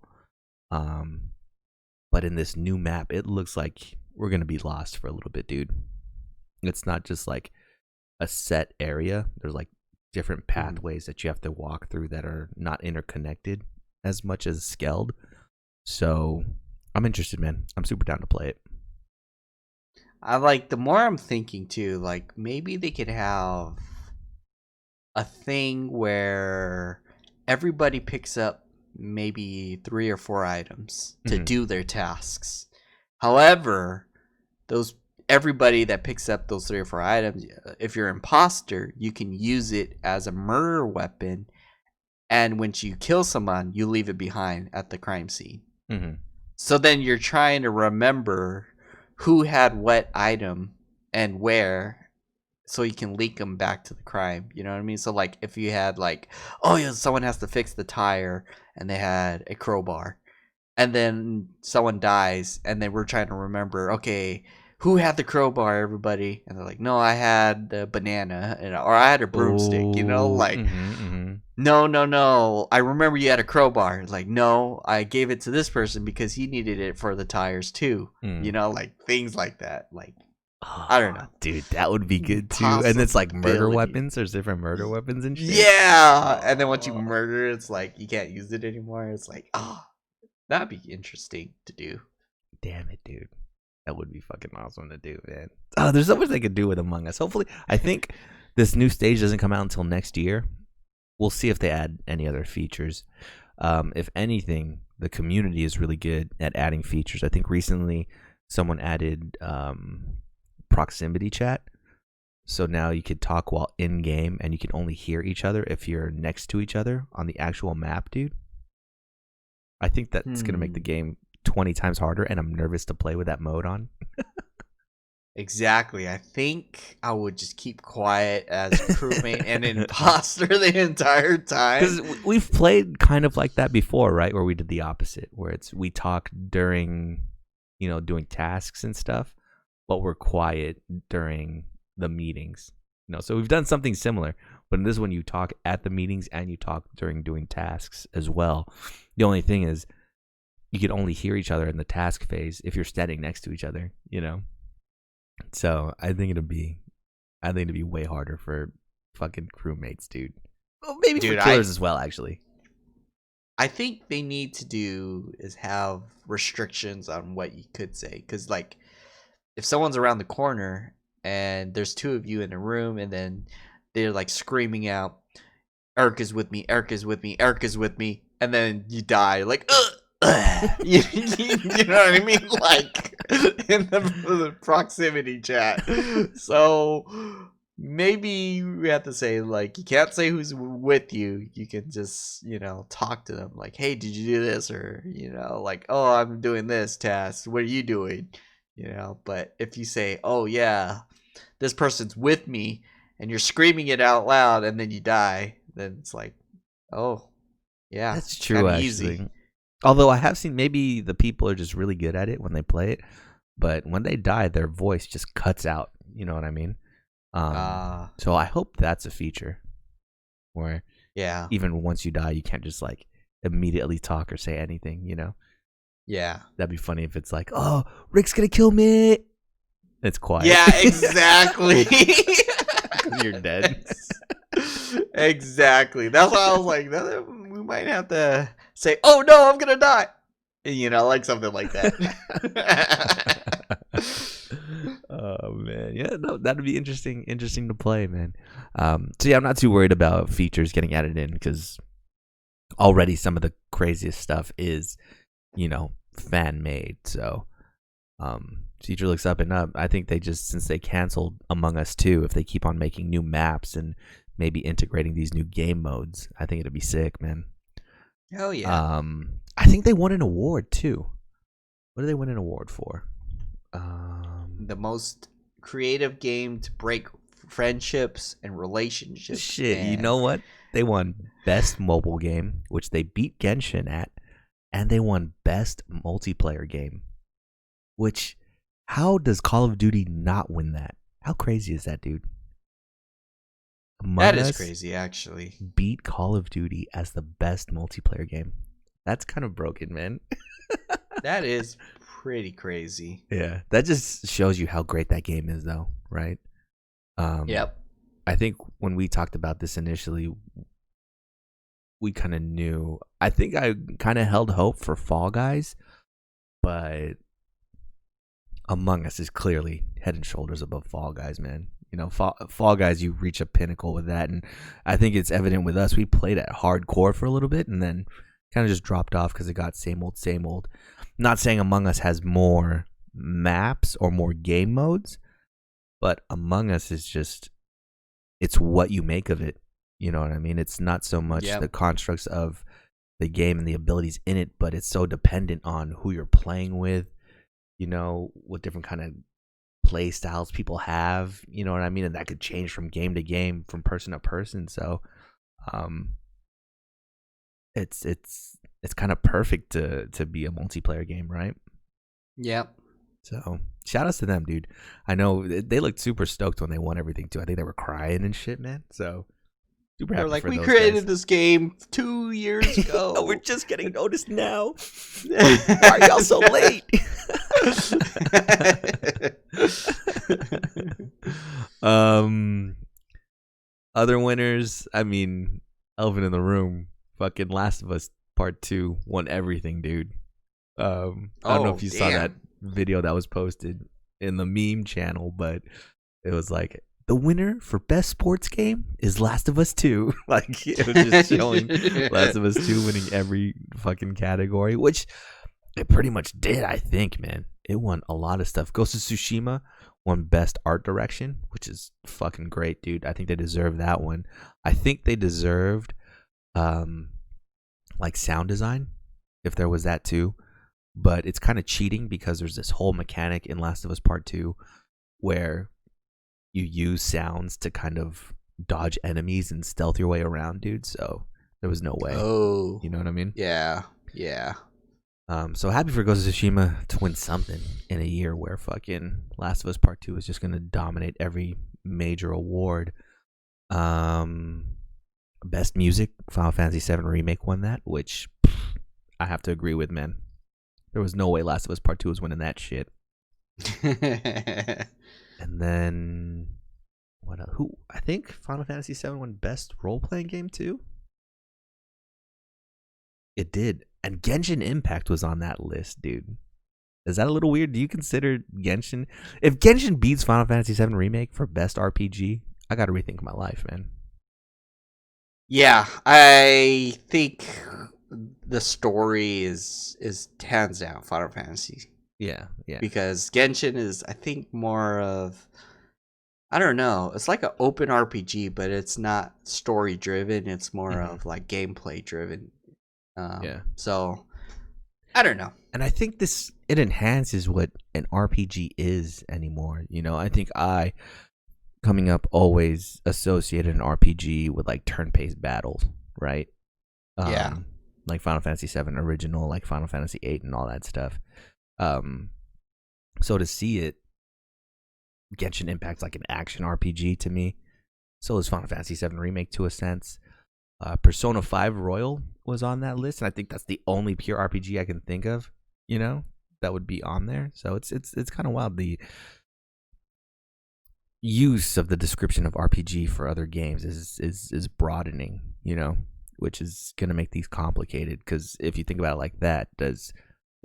[SPEAKER 2] But in this new map, it looks like we're gonna be lost for a little bit, dude. It's not just like a set area. There's like different pathways that you have to walk through that are not interconnected as much as Skeld. So I'm interested, man. I'm super down to play it.
[SPEAKER 1] I like, the more I'm thinking too, like maybe they could have a thing where everybody picks up maybe 3 or 4 items to do their tasks. However, everybody that picks up those 3 or 4 items, if you're an imposter, you can use it as a murder weapon, and when you kill someone, you leave it behind at the crime scene. So then you're trying to remember who had what item and where, so you can link them back to the crime. You know what I mean? So like, if you had like, oh yeah, someone has to fix the tire and they had a crowbar, and then someone dies, and then we're trying to remember, okay, who had the crowbar, everybody? And they're like, no, I had the banana, or I had a broomstick, you know, like, no, I remember you had a crowbar. Like, no, I gave it to this person because he needed it for the tires too. You know, like things like that. Like, I don't know,
[SPEAKER 2] dude, that would be good too. And it's like murder weapons. There's different murder weapons and shit.
[SPEAKER 1] Yeah, and then once you murder, it's like you can't use it anymore. It's like, that'd be interesting to do.
[SPEAKER 2] Damn it, dude. That would be fucking awesome to do, man. Oh, there's so much they could do with Among Us. Hopefully, I think this new stage doesn't come out until next year. We'll see if they add any other features. If anything, the community is really good at adding features. I think recently someone added proximity chat. So now you could talk while in game, and you can only hear each other if you're next to each other on the actual map, dude. I think that's going to make the game 20 times harder, and I'm nervous to play with that mode on.
[SPEAKER 1] Exactly. I think I would just keep quiet as crewmate and imposter the entire time.
[SPEAKER 2] Because we've played kind of like that before, right? Where we did the opposite, where we talk during, doing tasks and stuff, but we're quiet during the meetings. So we've done something similar, but in this one you talk at the meetings and you talk during doing tasks as well. The only thing is, you can only hear each other in the task phase if you're standing next to each other, So I think it'd be way harder for fucking crewmates, dude. Well, maybe for killers as well, actually.
[SPEAKER 1] I think they need to do is have restrictions on what you could say, because like, if someone's around the corner and there's 2 of you in a room, and then they're like screaming out, "Erica's with me, Erica's with me, Erica's with me," and then you die, like, you know what I mean? Like, in the proximity chat. So maybe we have to say, like, you can't say who's with you. You can just, talk to them. Like, hey, did you do this? Or, like, oh, I'm doing this task. What are you doing? But if you say, oh, yeah, this person's with me, and you're screaming it out loud, and then you die, then it's like, oh, yeah.
[SPEAKER 2] That's true, actually. Easy. Although I have seen maybe the people are just really good at it when they play it, but when they die, their voice just cuts out. You know what I mean? So I hope that's a feature where, even once you die, you can't just like immediately talk or say anything.
[SPEAKER 1] Yeah,
[SPEAKER 2] that'd be funny if it's like, "Oh, Rick's gonna kill me." It's quiet.
[SPEAKER 1] Yeah, exactly.
[SPEAKER 2] You're dead.
[SPEAKER 1] Exactly. That's why I was like, we might have to say, "Oh no, I'm gonna die," like something like that.
[SPEAKER 2] Oh man, yeah, no, that'd be interesting to play, man. So yeah, I'm not too worried about features getting added in, because already some of the craziest stuff is, fan made. So future looks up and up. I think since they canceled Among Us 2, if they keep on making new maps and maybe integrating these new game modes, I think it'd be sick, man.
[SPEAKER 1] Oh yeah.
[SPEAKER 2] I think they won an award too. What did they win an award for?
[SPEAKER 1] The most creative game to break friendships and relationships.
[SPEAKER 2] Shit, you know what? They won best mobile game, which they beat Genshin at, and they won best multiplayer game, which how does Call of Duty not win that? How crazy is that, dude?
[SPEAKER 1] That is crazy, actually.
[SPEAKER 2] Beat Call of Duty as the best multiplayer game. That's kind of broken, man.
[SPEAKER 1] That is pretty crazy.
[SPEAKER 2] Yeah, that just shows you how great that game is, though, right?
[SPEAKER 1] Yep.
[SPEAKER 2] I think when we talked about this initially, we kind of knew. I think I kind of held hope for Fall Guys, but Among Us is clearly head and shoulders above Fall Guys, man. You know, Fall Guys, you reach a pinnacle with that, and I think it's evident with us. We played at hardcore for a little bit, and then kind of just dropped off because it got same old, same old. Not saying Among Us has more maps or more game modes, but Among Us is just, it's what you make of it. You know what I mean? It's not so much the constructs of the game and the abilities in it, but it's so dependent on who you're playing with, you know, what different kind of play styles people have, you know what I mean? And that could change from game to game, from person to person. So it's kind of perfect to be a multiplayer game, right?
[SPEAKER 1] Yep.
[SPEAKER 2] So shout outs to them, dude. I know they looked super stoked when they won everything too. I think they were crying and shit, man. So super happy. They're like,
[SPEAKER 1] we created this game 2 years ago.
[SPEAKER 2] We're just getting noticed now. Why are y'all so late? Other winners, I mean, Elephant in the Room, fucking Last of Us Part 2 won everything, dude. I don't know if you saw that video that was posted in the meme channel, but it was like, the winner for best sports game is Last of Us 2. Like, it was just showing Last of Us 2 winning every fucking category, which it pretty much did, I think, man. It won a lot of stuff. Ghost of Tsushima won best art direction, which is fucking great, dude. I think they deserve that one. I think they deserved like sound design, if there was that too. But it's kind of cheating because there's this whole mechanic in Last of Us Part 2 where you use sounds to kind of dodge enemies and stealth your way around, dude. So there was no way.
[SPEAKER 1] Oh.
[SPEAKER 2] You know what I mean?
[SPEAKER 1] Yeah. Yeah.
[SPEAKER 2] So happy for Ghost of Tsushima to win something in a year where fucking Last of Us Part 2 is just going to dominate every major award. Best music, Final Fantasy VII Remake won that, which I have to agree with, man. There was no way Last of Us Part 2 was winning that shit. And then what else? Who? I think Final Fantasy VII won best role-playing game too. It did. And Genshin Impact was on that list, dude. Is that a little weird? Do you consider Genshin? If Genshin beats Final Fantasy VII Remake for best RPG, I got to rethink my life, man.
[SPEAKER 1] Yeah, I think the story is hands down Final Fantasy.
[SPEAKER 2] Yeah.
[SPEAKER 1] Because Genshin is, I think, more of, I don't know. It's like an open RPG, but it's not story driven. It's more of like gameplay driven. So I don't know.
[SPEAKER 2] And I think it enhances what an RPG is anymore. You know, I think coming up, always associated an RPG with like turn-based battles, right? Like Final Fantasy VII original, like Final Fantasy VIII and all that stuff. So to see it, Genshin Impact's like an action RPG to me. So is Final Fantasy VII Remake to a sense. Persona 5 Royal was on that list, and I think that's the only pure RPG I can think of, you know, that would be on there. So it's kind of wild, the use of the description of RPG for other games is broadening, you know, which is going to make these complicated, because if you think about it like that, is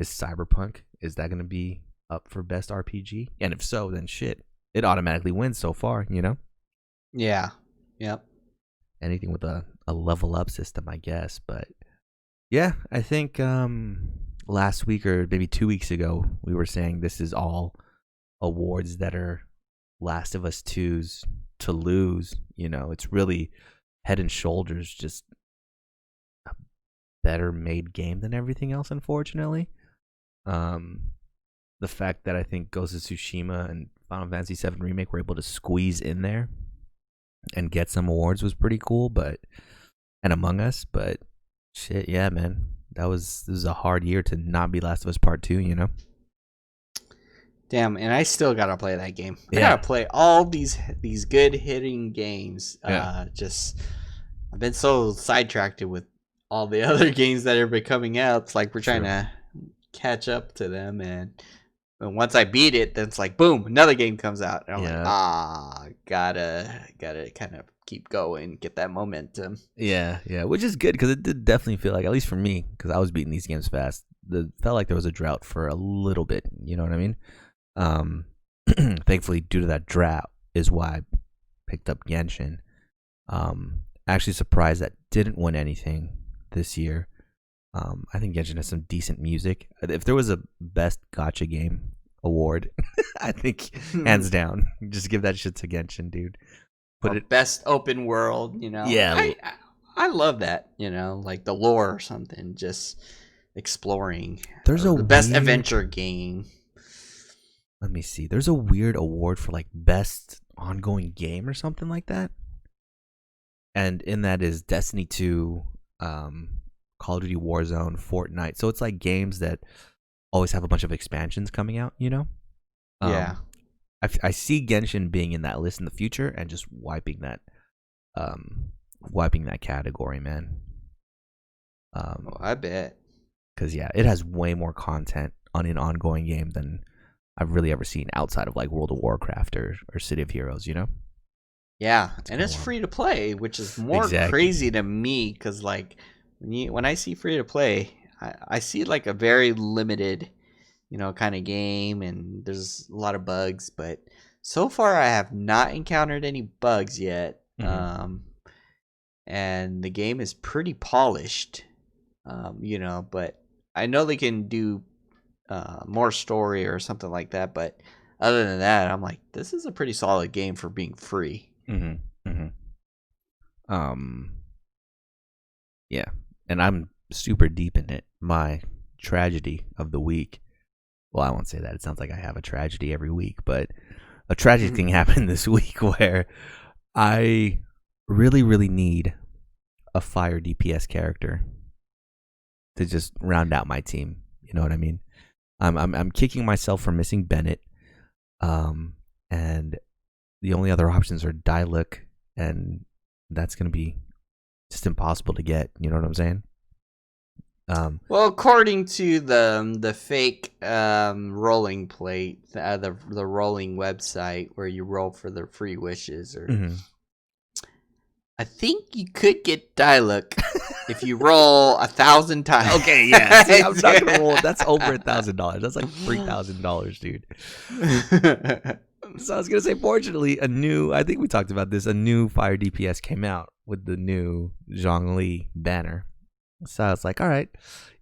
[SPEAKER 2] Cyberpunk, is that going to be up for best RPG? And if so, then shit, it automatically wins so far, you know?
[SPEAKER 1] Yeah. Yep.
[SPEAKER 2] Anything with a level up system, I guess. But yeah, I think last week or maybe 2 weeks ago, we were saying this is all awards that are Last of Us 2's to lose. You know, it's really head and shoulders just better made game than everything else, unfortunately. The fact that I think Ghost of Tsushima and Final Fantasy VII Remake were able to squeeze in there and get some awards was pretty cool, and Among Us, but shit, yeah, man. This was a hard year to not be Last of Us Part 2, you know?
[SPEAKER 1] Damn, and I still gotta play that game. I
[SPEAKER 2] Yeah.
[SPEAKER 1] gotta play all these good hitting games.
[SPEAKER 2] Yeah.
[SPEAKER 1] I've been so sidetracked with all the other games that are coming out. It's like we're trying to catch up to them, and once I beat it, then it's like boom, another game comes out, and I'm like, gotta kind of keep going, get that momentum.
[SPEAKER 2] Yeah, which is good because it did definitely feel like, at least for me, because I was beating these games fast, it felt like there was a drought for a little bit. You know what I mean? Thankfully, due to that drought, is why I picked up Genshin. Actually surprised that didn't win anything this year. I think Genshin has some decent music. If there was a best gacha game award, I think hands down, just give that shit to Genshin, dude.
[SPEAKER 1] Best open world, you know.
[SPEAKER 2] Yeah,
[SPEAKER 1] I love that, you know, like the lore or something, just exploring.
[SPEAKER 2] There's
[SPEAKER 1] the best adventure game.
[SPEAKER 2] Let me see. There's a weird award for like best ongoing game or something like that. And in that is Destiny 2, Call of Duty Warzone, Fortnite. So it's like games that always have a bunch of expansions coming out, you know?
[SPEAKER 1] Yeah.
[SPEAKER 2] I see Genshin being in that list in the future and just wiping that category, man.
[SPEAKER 1] I bet.
[SPEAKER 2] Because, yeah, it has way more content on an ongoing game than I've really ever seen outside of like World of Warcraft or City of Heroes, you know?
[SPEAKER 1] Yeah, and it's free to play, which is more crazy to me because, like, when I see free to play, I see like a very limited, you know, kind of game, and there's a lot of bugs. But so far, I have not encountered any bugs yet, and the game is pretty polished, you know. But I know they can do more story or something like that. But other than that, I'm like, this is a pretty solid game for being free.
[SPEAKER 2] Yeah, and I'm super deep in it. My tragedy of the week. Well, I won't say that. It sounds like I have a tragedy every week, but a tragic thing happened this week where I really, really need a fire DPS character to just round out my team. You know what I mean? I'm kicking myself for missing Bennett, and the only other options are Diluc, and that's gonna be just impossible to get. You know what I'm saying?
[SPEAKER 1] Well, according to the fake rolling plate, the rolling website where you roll for the free wishes, or I think you could get Diluc if you roll 1,000 times.
[SPEAKER 2] Okay, yeah. See, I'm not gonna roll. That's over $1,000. That's like $3,000, dude. So I was gonna say, fortunately, I think we talked about this, a new fire DPS came out with the new Zhongli banner. So I was like, all right,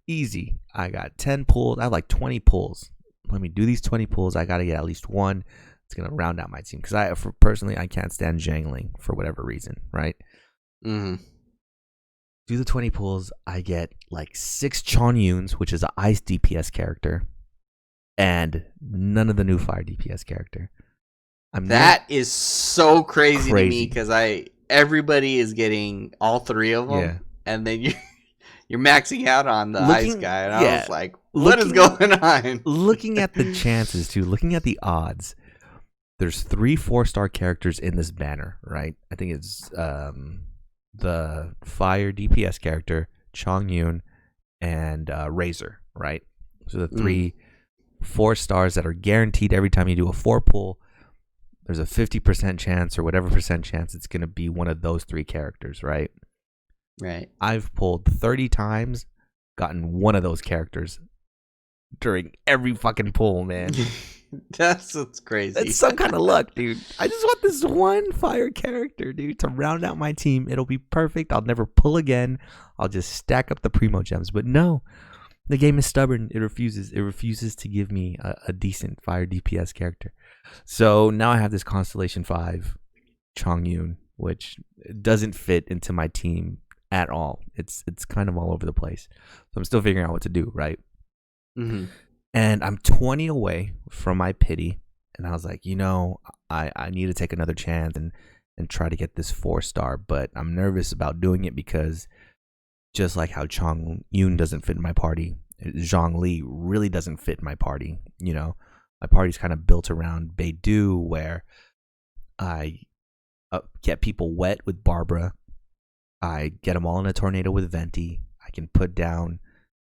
[SPEAKER 2] easy. I got 10 pulls. I have like 20 pulls. Let me do these 20 pulls. I got to get at least one. It's going to round out my team. Because personally, I can't stand jangling for whatever reason, right? Do the 20 pulls. I get like 6 Chonyuns, which is an ice DPS character. And none of the new fire DPS character.
[SPEAKER 1] That is so crazy to me because everybody is getting all 3 of them. Yeah. And then you're maxing out on the ice guy, and I was like, what is going on?
[SPEAKER 2] Looking at the chances, too, looking at the odds, there's 3 4-star characters in this banner, right? I think it's the fire DPS character, Chongyun, and Razor, right? So the 3 4 stars that are guaranteed every time you do a 4 pull, there's a 50% chance or whatever percent chance it's going to be one of those 3 characters, right?
[SPEAKER 1] Right.
[SPEAKER 2] I've pulled 30 times, gotten one of those characters during every fucking pull, man.
[SPEAKER 1] That's crazy.
[SPEAKER 2] It's some kind of luck, dude. I just want this one fire character, dude, to round out my team. It'll be perfect. I'll never pull again. I'll just stack up the primo gems. But no, the game is stubborn. It refuses. It refuses to give me a decent fire DPS character. So now I have this Constellation 5 Chongyun, which doesn't fit into my team at all. It's kind of all over the place. So I'm still figuring out what to do, right?
[SPEAKER 1] Mm-hmm.
[SPEAKER 2] And I'm 20 away from my pity, and I was like, I need to take another chance and try to get this 4-star, but I'm nervous about doing it because just like how Chong Yun doesn't fit in my party, Zhongli really doesn't fit in my party. My party's kind of built around Beidou, where I get people wet with Barbara. I get them all in a tornado with Venti. I can put down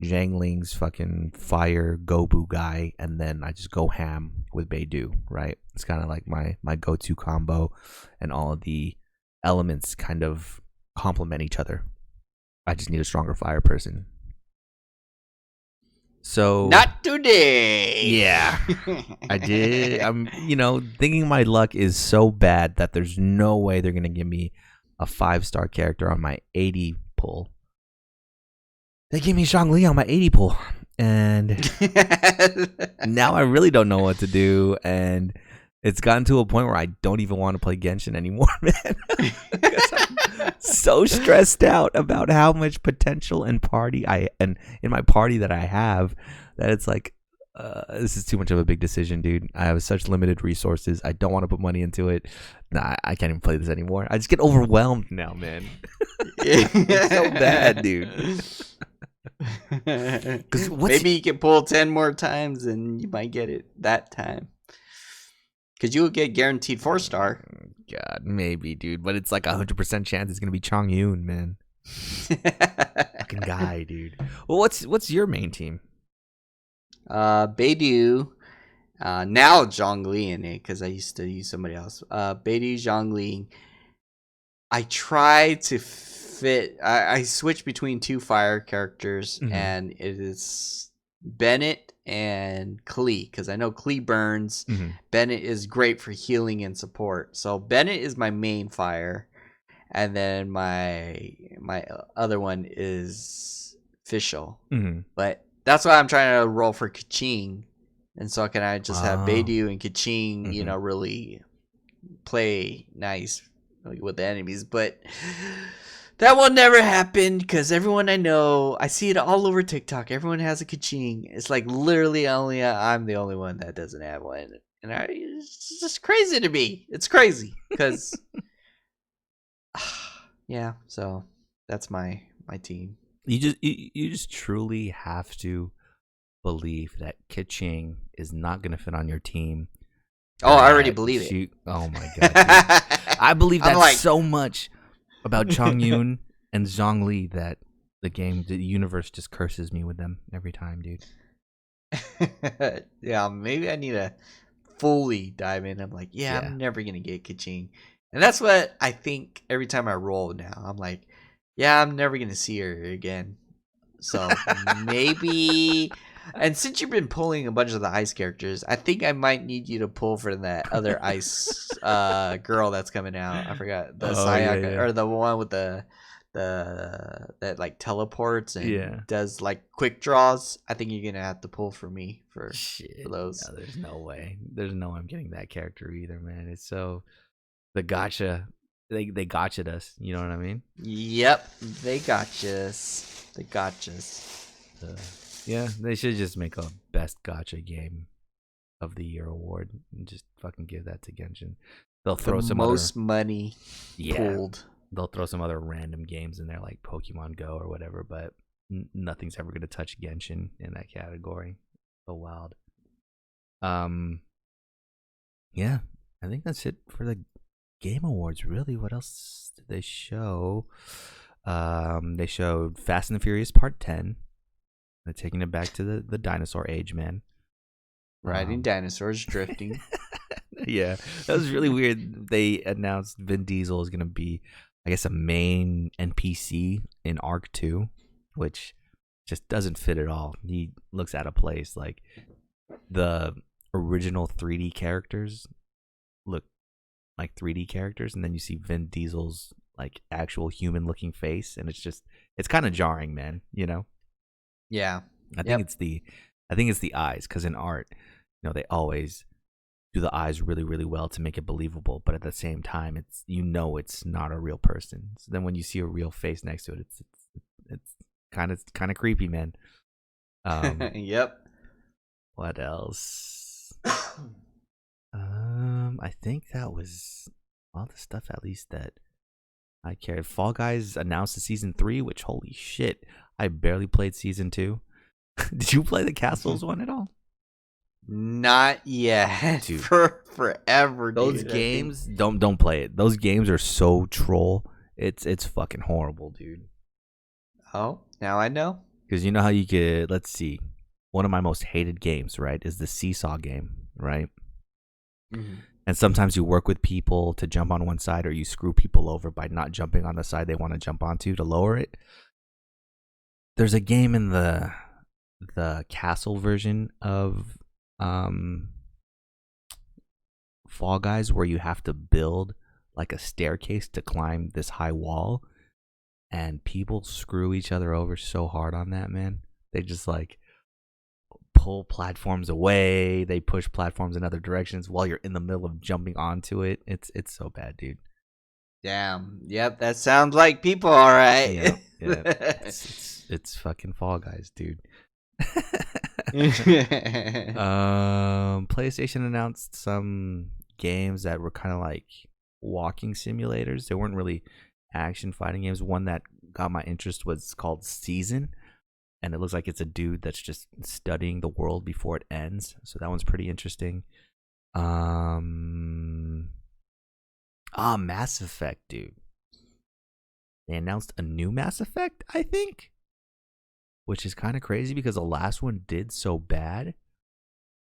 [SPEAKER 2] Zhang Ling's fucking fire Gobu guy, and then I just go ham with Beidou, right? It's kind of like my go-to combo, and all of the elements kind of complement each other. I just need a stronger fire person. So
[SPEAKER 1] not today.
[SPEAKER 2] Yeah, I did. I'm, thinking my luck is so bad that there's no way they're gonna give me a 5-star character on my 80 pull. They gave me Zhongli on my 80 pull, and now I really don't know what to do. And it's gotten to a point where I don't even want to play Genshin anymore, man. I'm so stressed out about how much potential and in my party that I have, that it's like, this is too much of a big decision, dude. I have such limited resources. I don't want to put money into it. Nah, I can't even play this anymore. I just get overwhelmed now, man. It's so bad, dude.
[SPEAKER 1] Maybe you can pull 10 more times and you might get it that time. Because you will get guaranteed 4-star.
[SPEAKER 2] God, maybe, dude. But it's like 100% chance it's going to be Chong Yun, man. Fucking guy, dude. Well, what's your main team?
[SPEAKER 1] Beidou. Now Zhongli in it, because I used to use somebody else. Beidou, Zhongli. I try to fit. I switch between 2 fire characters, and it is Bennett and Klee, because I know Klee burns. Bennett is great for healing and support. So Bennett is my main fire, and then my other one is Fischl. But that's why I'm trying to roll for Keqing, and so can I just have Beidou and Keqing, really play nice with the enemies. But that will never happen, because everyone I know, I see it all over TikTok. Everyone has a Keqing. It's like literally only I'm the only one that doesn't have one, and it's just crazy to me. It's crazy because, yeah. So that's my team.
[SPEAKER 2] You just truly have to believe that Keqing is not going to fit on your team.
[SPEAKER 1] Oh, I already believe it.
[SPEAKER 2] Oh my god, dude. I believe that so much about Chong Yun and Zhongli that the universe just curses me with them every time, dude.
[SPEAKER 1] Yeah, maybe I need to fully dive in. I'm like, I'm never gonna get Keqing, and that's what I think every time I roll now. I'm like, I'm never gonna see her again. So maybe. And since you've been pulling a bunch of the ice characters, I think I might need you to pull for that other ice girl that's coming out. I forgot the Sayaka, or the one with the that like teleports and does like quick draws. I think you're gonna have to pull for me for those.
[SPEAKER 2] No, there's no way. There's no way I'm getting that character either, man. It's so the gotcha. They gotcha'd us. You know what I mean?
[SPEAKER 1] Yep, they gotchas. They gotchas.
[SPEAKER 2] Yeah, they should just make a best gacha game of the year award and just fucking give that to Genshin. They'll throw some most
[SPEAKER 1] money pulled.
[SPEAKER 2] They'll throw some other random games in there like Pokemon Go or whatever, but nothing's ever gonna touch Genshin in that category. So wild. Yeah, I think that's it for the Game Awards. Really, what else did they show? They showed Fast and the Furious Part 10. They're taking it back to the dinosaur age, man.
[SPEAKER 1] Riding dinosaurs, drifting.
[SPEAKER 2] Yeah, that was really weird. They announced Vin Diesel is going to be, I guess, a main NPC in Arc 2, which just doesn't fit at all. He looks out of place. Like, the original 3D characters look like 3D characters, and then you see Vin Diesel's, like, actual human-looking face, and it's kind of jarring, man, you know?
[SPEAKER 1] Yeah,
[SPEAKER 2] I think it's the eyes, because in art, they always do the eyes really, really well to make it believable, but at the same time, it's it's not a real person. So then when you see a real face next to it, it's kind of creepy, man.
[SPEAKER 1] Yep.
[SPEAKER 2] What else? I think that was all the stuff at least that I cared. Fall Guys announced the season 3, which holy shit, I barely played season 2. Did you play the Castles one at all?
[SPEAKER 1] Not yet.
[SPEAKER 2] Dude.
[SPEAKER 1] For forever.
[SPEAKER 2] Those games, don't play it. Those games are so troll. It's fucking horrible, dude.
[SPEAKER 1] Oh, now I know.
[SPEAKER 2] Because you know how you could, let's see, one of my most hated games, right, is the seesaw game, right?
[SPEAKER 1] Mm-hmm.
[SPEAKER 2] And sometimes you work with people to jump on one side, or you screw people over by not jumping on the side they want to jump onto to lower it. There's a game in the castle version of Fall Guys where you have to build like a staircase to climb this high wall, and people screw each other over so hard on that, man. They just like pull platforms away, they push platforms in other directions while you're in the middle of jumping onto it. It's so bad, dude.
[SPEAKER 1] Damn. Yep, that sounds like people, all right.
[SPEAKER 2] Yeah. It's fucking Fall Guys, dude. PlayStation announced some games that were kind of like walking simulators. They weren't really action fighting games. One that got my interest was called Season, and it looks like it's a dude that's just studying the world before it ends. So that one's pretty interesting. Mass Effect, dude. They announced a new Mass Effect, I think, which is kind of crazy because the last one did so bad.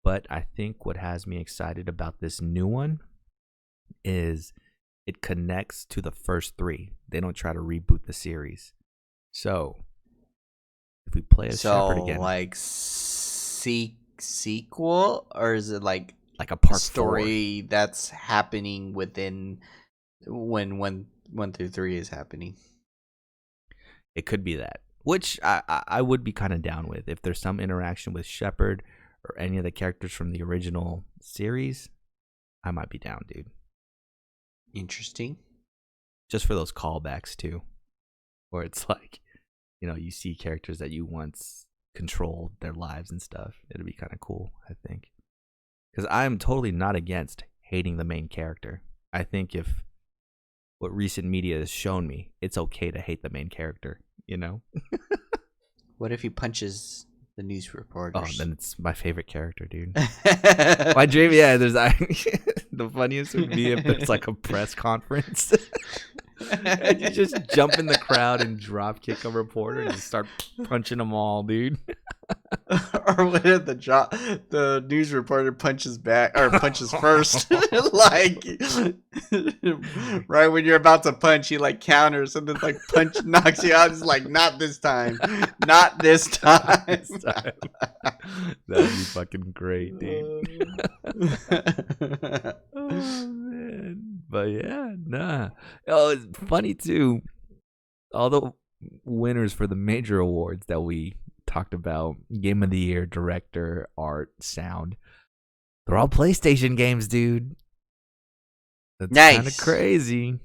[SPEAKER 2] But I think what has me excited about this new one is it connects to the first 3. They don't try to reboot the series. So if we play as Shepard again,
[SPEAKER 1] like sequel, or is it like
[SPEAKER 2] a part
[SPEAKER 1] story
[SPEAKER 2] 4
[SPEAKER 1] that's happening within when 1 through 3 is happening?
[SPEAKER 2] It could be that, which I would be kind of down with if there's some interaction with Shepard or any of the characters from the original series. I might be down, dude.
[SPEAKER 1] Interesting.
[SPEAKER 2] Just for those callbacks too, where it's like, you see characters that you once controlled their lives and stuff. It'd be kind of cool, I think. Because I'm totally not against hating the main character. I think if what recent media has shown me, it's okay to hate the main character,
[SPEAKER 1] What if he punches the news reporters?
[SPEAKER 2] Oh, then it's my favorite character, dude. My dream, there's the funniest would be if there's like a press conference. And you just jump in the crowd and drop kick a reporter and just start punching them all, dude.
[SPEAKER 1] Or what if the news reporter punches back or punches first? Like right when you're about to punch, he like counters and then like punch knocks you out. It's like, not this time. Not this time.
[SPEAKER 2] That'd be fucking great, dude. Oh man. But yeah, nah. Oh, it's funny too. All the winners for the major awards that we talked about, Game of the Year, Director, Art, Sound, they're all PlayStation games, dude. That's
[SPEAKER 1] nice.
[SPEAKER 2] Kind of crazy.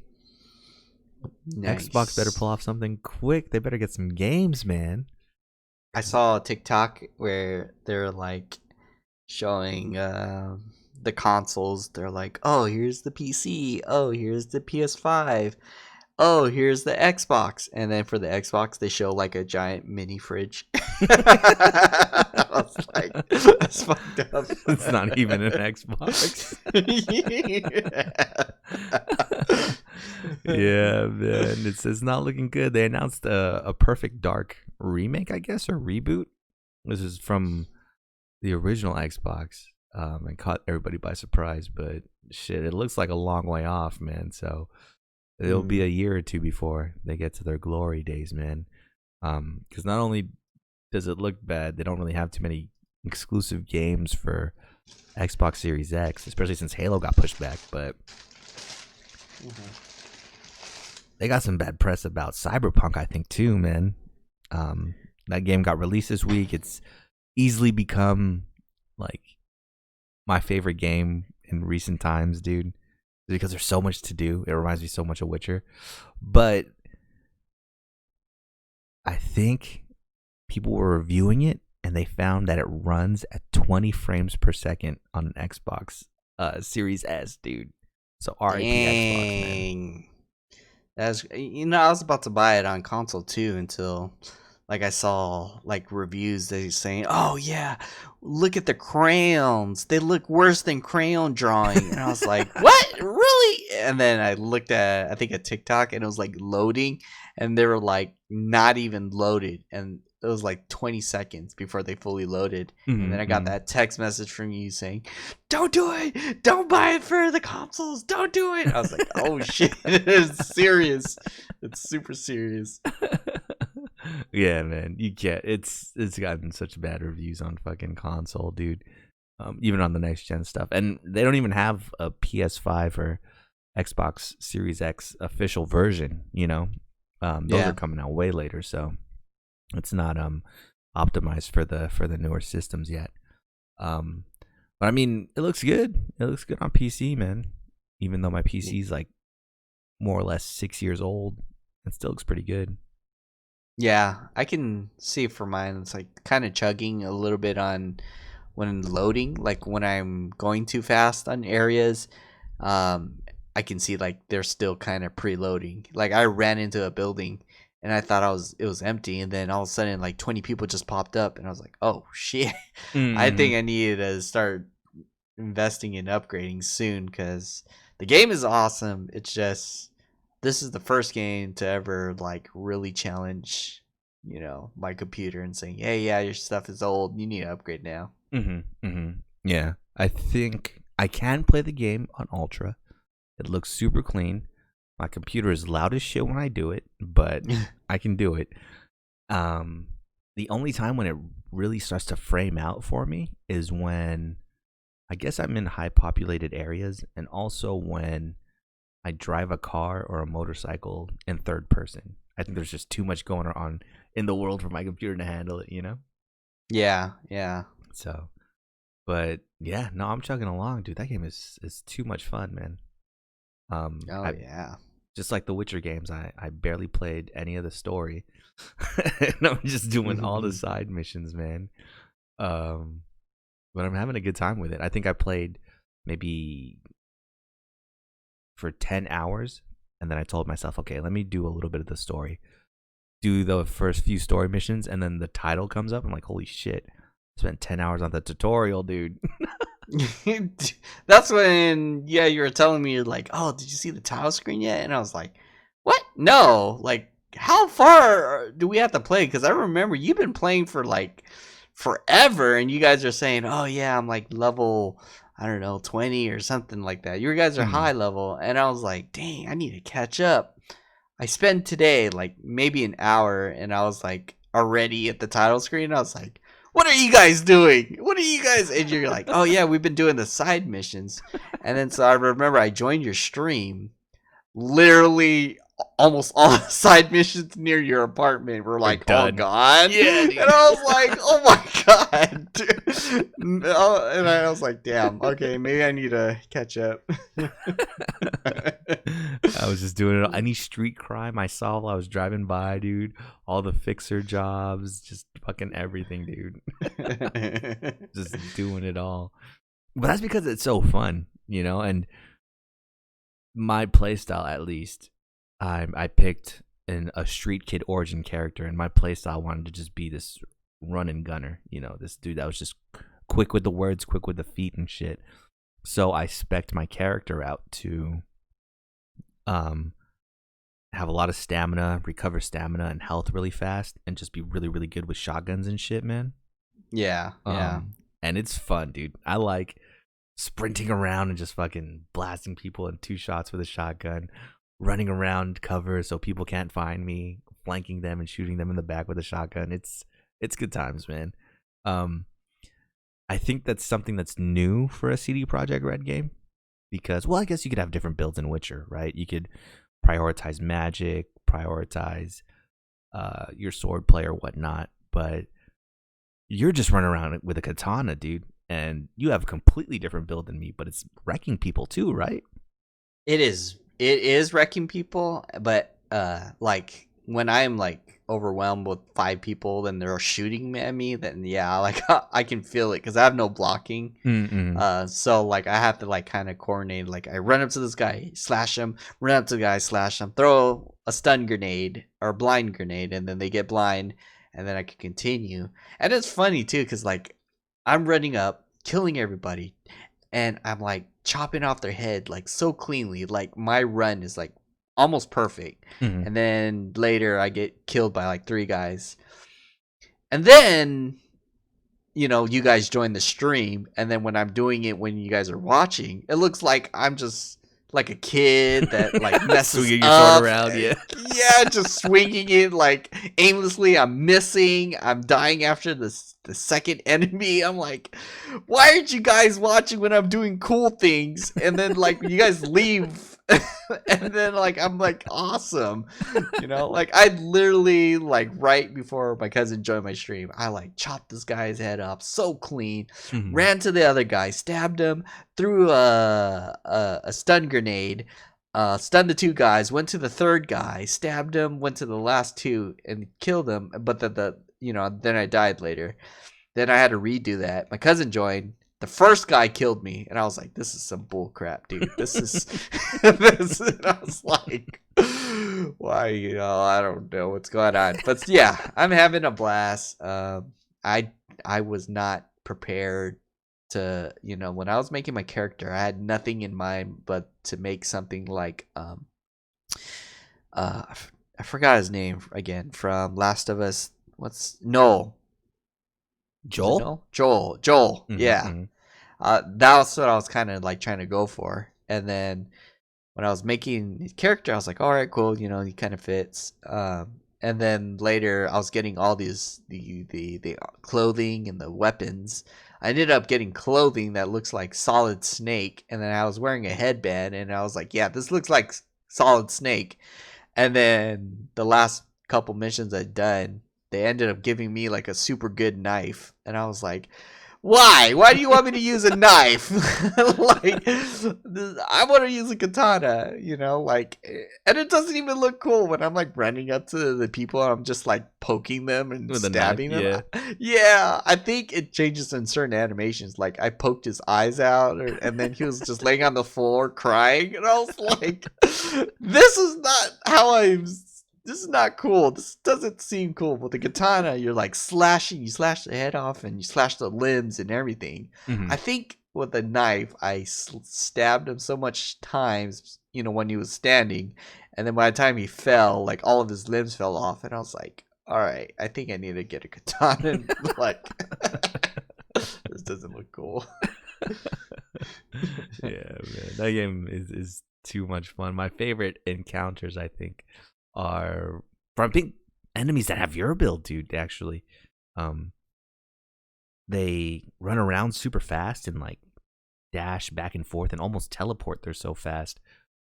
[SPEAKER 1] Nice.
[SPEAKER 2] Xbox better pull off something quick. They better get some games, man.
[SPEAKER 1] I saw a TikTok where they're like showing the consoles. They're like, oh, here's the PC. Oh, here's the PS5. Oh, here's the Xbox. And then for the Xbox, they show like a giant mini fridge. I was like, that's fucked up.
[SPEAKER 2] It's not even an Xbox. Yeah, man. It's not looking good. They announced a Perfect Dark remake, I guess, or reboot. This is from the original Xbox. And caught everybody by surprise, but shit, it looks like a long way off, man. So it'll be a year or two before they get to their glory days, man. Because not only does it look bad, they don't really have too many exclusive games for Xbox Series X, especially since Halo got pushed back. But they got some bad press about Cyberpunk, I think, too, man. That game got released this week. It's easily become like my favorite game in recent times, dude, because there's so much to do. It reminds me so much of Witcher. But I think people were reviewing it and they found that it runs at 20 frames per second on an Xbox Series S, dude. So RIP Xbox, man.
[SPEAKER 1] That's, I was about to buy it on console too until like I saw like reviews they saying, "Oh yeah, look at the crayons. They look worse than crayon drawing." And I was like, "What? Really?" And then I looked at I think a TikTok and it was like loading and they were like not even loaded and it was like 20 seconds before they fully loaded. And then I got that text message from you saying, "Don't do it. Don't buy it for the consoles. Don't do it." I was like, "Oh shit. It's serious. It's super serious."
[SPEAKER 2] Yeah, man, you get it's gotten such bad reviews on fucking console, dude. Even on the next gen stuff, and they don't even have a PS5 or Xbox Series X official version. Those are coming out way later, so it's not optimized for the newer systems yet. But I mean, it looks good. It looks good on PC, man. Even though my PC is like more or less 6 years old, it still looks pretty good.
[SPEAKER 1] Yeah, I can see for mine. It's like kind of chugging a little bit on when loading, like when I'm going too fast on areas. I can see like they're still kind of preloading. Like I ran into a building and I thought it was empty, and then all of a sudden like 20 people just popped up, and I was like, "Oh shit!" I think I needed to start investing in upgrading soon because the game is awesome. It's just this is the first game to ever like really challenge, my computer and saying, "Hey, yeah, your stuff is old. You need to upgrade now."
[SPEAKER 2] Yeah, I think I can play the game on Ultra. It looks super clean. My computer is loud as shit when I do it, but I can do it. The only time when it really starts to frame out for me is when I guess I'm in high populated areas, and also when I drive a car or a motorcycle in third person. I think there's just too much going on in the world for my computer to handle it,
[SPEAKER 1] Yeah.
[SPEAKER 2] So, but yeah, no, I'm chugging along, dude. That game is too much fun, man.
[SPEAKER 1] Yeah.
[SPEAKER 2] Just like the Witcher games, I barely played any of the story. And I'm just doing all the side missions, man. But I'm having a good time with it. I think I played maybe for 10 hours, and then I told myself, okay, let me do a little bit of the story. Do the first few story missions, and then the title comes up. I'm like, holy shit. I spent 10 hours on the tutorial, dude.
[SPEAKER 1] That's when, you were telling me, you're like, "Oh, did you see the title screen yet?" And I was like, "What? No. Like, how far do we have to play?" Because I remember you've been playing for like forever, and you guys are saying, "Oh yeah, I'm like level, I don't know, 20 or something like that." You guys are high level, and I was like, "Dang, I need to catch up." I spent today like maybe an hour, and I was like already at the title screen. I was like, "What are you guys doing? What are you guys?" And you're like, "Oh yeah, we've been doing the side missions." And then so I remember I joined your stream. Literally, almost all the side missions near your apartment were like all gone.
[SPEAKER 2] Yeah, dude.
[SPEAKER 1] And I was like, "Oh my god!" Dude. And I was like, "Damn. Okay, maybe I need to catch up."
[SPEAKER 2] I was just doing it. Any street crime I saw while I was driving by, dude. All the fixer jobs, just fucking everything, dude. Just doing it all. But that's because it's so fun, and my playstyle, at least, I picked a street kid origin character, and my playstyle wanted to just be this run and gunner, this dude that was just quick with the words, quick with the feet and shit. So I spec'd my character out to have a lot of stamina, recover stamina and health really fast, and just be really, really good with shotguns and shit, man.
[SPEAKER 1] Yeah.
[SPEAKER 2] And it's fun, dude. I like sprinting around and just fucking blasting people in 2 shots with a shotgun, running around cover so people can't find me, flanking them and shooting them in the back with a shotgun. It's good times, man. I think that's something that's new for a CD Projekt Red game, because, well, I guess you could have different builds in Witcher, right? You could prioritize magic, prioritize your sword play or whatnot, but you're just running around with a katana, dude, and you have a completely different build than me, but it's wrecking people too, right?
[SPEAKER 1] It is wrecking people, but like when I'm like overwhelmed with 5 people and they're shooting at me, then yeah, like I can feel it because I have no blocking. So like I have to like kind of coordinate. Like I run up to this guy, slash him, run up to the guy, slash him, throw a stun grenade or a blind grenade, and then they get blind, and then I can continue. And it's funny too because like I'm running up, killing everybody, and I'm like chopping off their head like so cleanly. Like my run is like almost perfect. And then later I get killed by like 3 guys. And then you guys join the stream, and then when I'm doing it when you guys are watching, it looks like I'm just like a kid that like messes
[SPEAKER 2] swinging your
[SPEAKER 1] up
[SPEAKER 2] sword around,
[SPEAKER 1] yeah, just swinging it like aimlessly. I'm missing. I'm dying after the second enemy. I'm like, why aren't you guys watching when I'm doing cool things? And then like you guys leave, and then like I'm like awesome, like I literally like right before my cousin joined my stream, I like chopped this guy's head off so clean, ran to the other guy, stabbed him, threw a stun grenade, stunned the 2 guys, went to the 3rd guy, stabbed him, went to the last 2 and killed him. But then I died later. Then I had to redo that. My cousin joined. The first guy killed me, and I was like, "This is some bull crap, dude. This is." And I was like, "Why? I don't know what's going on." But yeah, I'm having a blast. I was not prepared to, when I was making my character, I had nothing in mind but to make something like I forgot his name again from Last of Us. What's Noel?
[SPEAKER 2] Joel?
[SPEAKER 1] Joel. Yeah. That's what I was kind of like trying to go for. And then when I was making his character, I was like, all right, cool. He kind of fits. And then later I was getting all these, the clothing and the weapons. I ended up getting clothing that looks like Solid Snake. And then I was wearing a headband, and I was like, yeah, this looks like Solid Snake. And then the last couple missions I'd done, they ended up giving me like a super good knife, and I was like, why do you want me to use a knife? Like, I want to use a katana, like, and it doesn't even look cool when I'm like running up to the people and I'm just like poking them and with stabbing them. Yeah, I think it changes in certain animations. Like I poked his eyes out, and then he was just laying on the floor crying, and I was like, this is not cool. This doesn't seem cool. With the katana, you're like slashing. You slash the head off, and you slash the limbs and everything. I think with the knife, I stabbed him so much times, when he was standing, and then by the time he fell, like all of his limbs fell off, and I was like, all right, I think I need to get a katana. And, like, this doesn't look cool.
[SPEAKER 2] Yeah, man, that game is too much fun. My favorite encounters, I think, are from big enemies that have your build, dude. Actually, they run around super fast and like dash back and forth and almost teleport. They're so fast.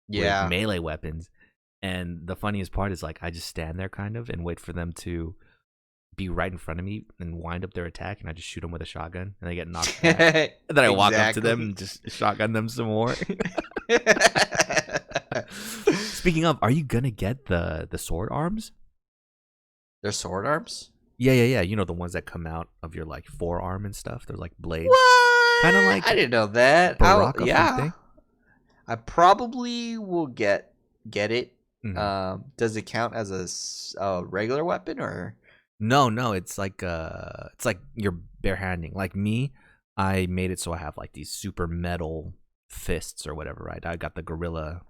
[SPEAKER 1] Yeah,
[SPEAKER 2] with melee weapons. And the funniest part is like I just stand there kind of and wait for them to be right in front of me and wind up their attack, and I just shoot them with a shotgun and they get knocked back. And then I walk up to them and just shotgun them some more. Speaking of, are you gonna get the sword arms?
[SPEAKER 1] They're sword arms?
[SPEAKER 2] Yeah. The ones that come out of your like forearm and stuff. They're like blades.
[SPEAKER 1] What?
[SPEAKER 2] Kind of like
[SPEAKER 1] I didn't know that.
[SPEAKER 2] Baraka
[SPEAKER 1] yeah.
[SPEAKER 2] thing.
[SPEAKER 1] I probably will get it.
[SPEAKER 2] Mm-hmm.
[SPEAKER 1] Does it count as a regular weapon or?
[SPEAKER 2] No. It's like you're barehanding. Like me, I made it so I have like these super metal fists or whatever. Right? I got the gorilla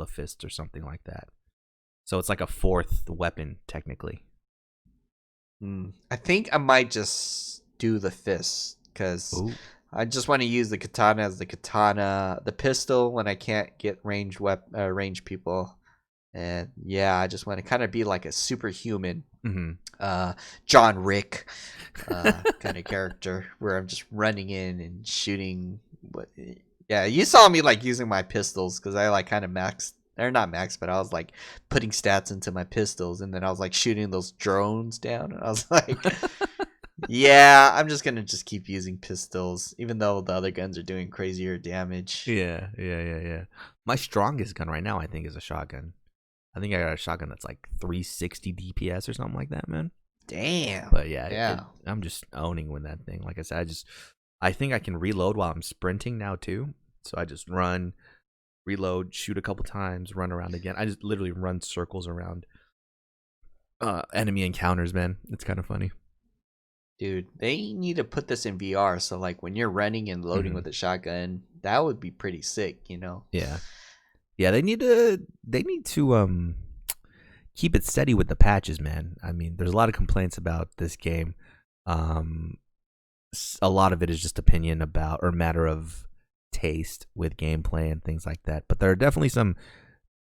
[SPEAKER 2] fist or something like that. So it's like a 4th weapon technically.
[SPEAKER 1] I think I might just do the fist because I just want to use the katana as the katana, the pistol when I can't get range people, and yeah, I just want to kind of be like a superhuman, John Wick kind of character where I'm just running in and shooting. Yeah, you saw me like using my pistols because I like kind of maxed. They're not max, but I was like putting stats into my pistols, and then I was like shooting those drones down, and I was like, Yeah, I'm just gonna just keep using pistols, even though the other guns are doing crazier damage.
[SPEAKER 2] Yeah. My strongest gun right now, I think, is a shotgun. I think I got a shotgun that's like 360 DPS or something like that, man.
[SPEAKER 1] Damn.
[SPEAKER 2] But yeah,
[SPEAKER 1] Yeah.
[SPEAKER 2] I'm just owning with that thing. Like I said, I think I can reload while I'm sprinting now too. So I just run, reload, shoot a couple times, run around again. I just literally run circles around enemy encounters, man. It's kind of funny.
[SPEAKER 1] Dude, they need to put this in VR. So like when you're running and loading with a shotgun, that would be pretty sick, you know?
[SPEAKER 2] Yeah. Yeah, they need to keep it steady with the patches, man. I mean, there's a lot of complaints about this game. A lot of it is just opinion about or matter of taste with gameplay and things like that. But there are definitely some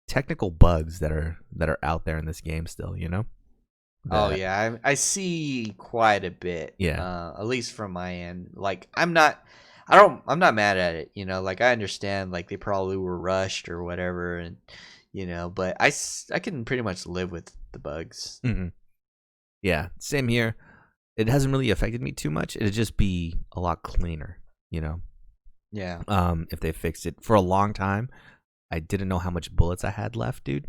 [SPEAKER 2] technical bugs that are out there in this game still, you know?
[SPEAKER 1] Oh yeah, I see quite a bit.
[SPEAKER 2] Yeah.
[SPEAKER 1] At least from my end. Like I'm not mad at it, you know? Like I understand like they probably were rushed or whatever and you know, but I can pretty much live with the bugs.
[SPEAKER 2] Mm-hmm. Yeah, same here. It hasn't really affected me too much. It'd just be a lot cleaner, you know?
[SPEAKER 1] Yeah.
[SPEAKER 2] If they fixed it. For a long time, I didn't know how much bullets I had left, dude.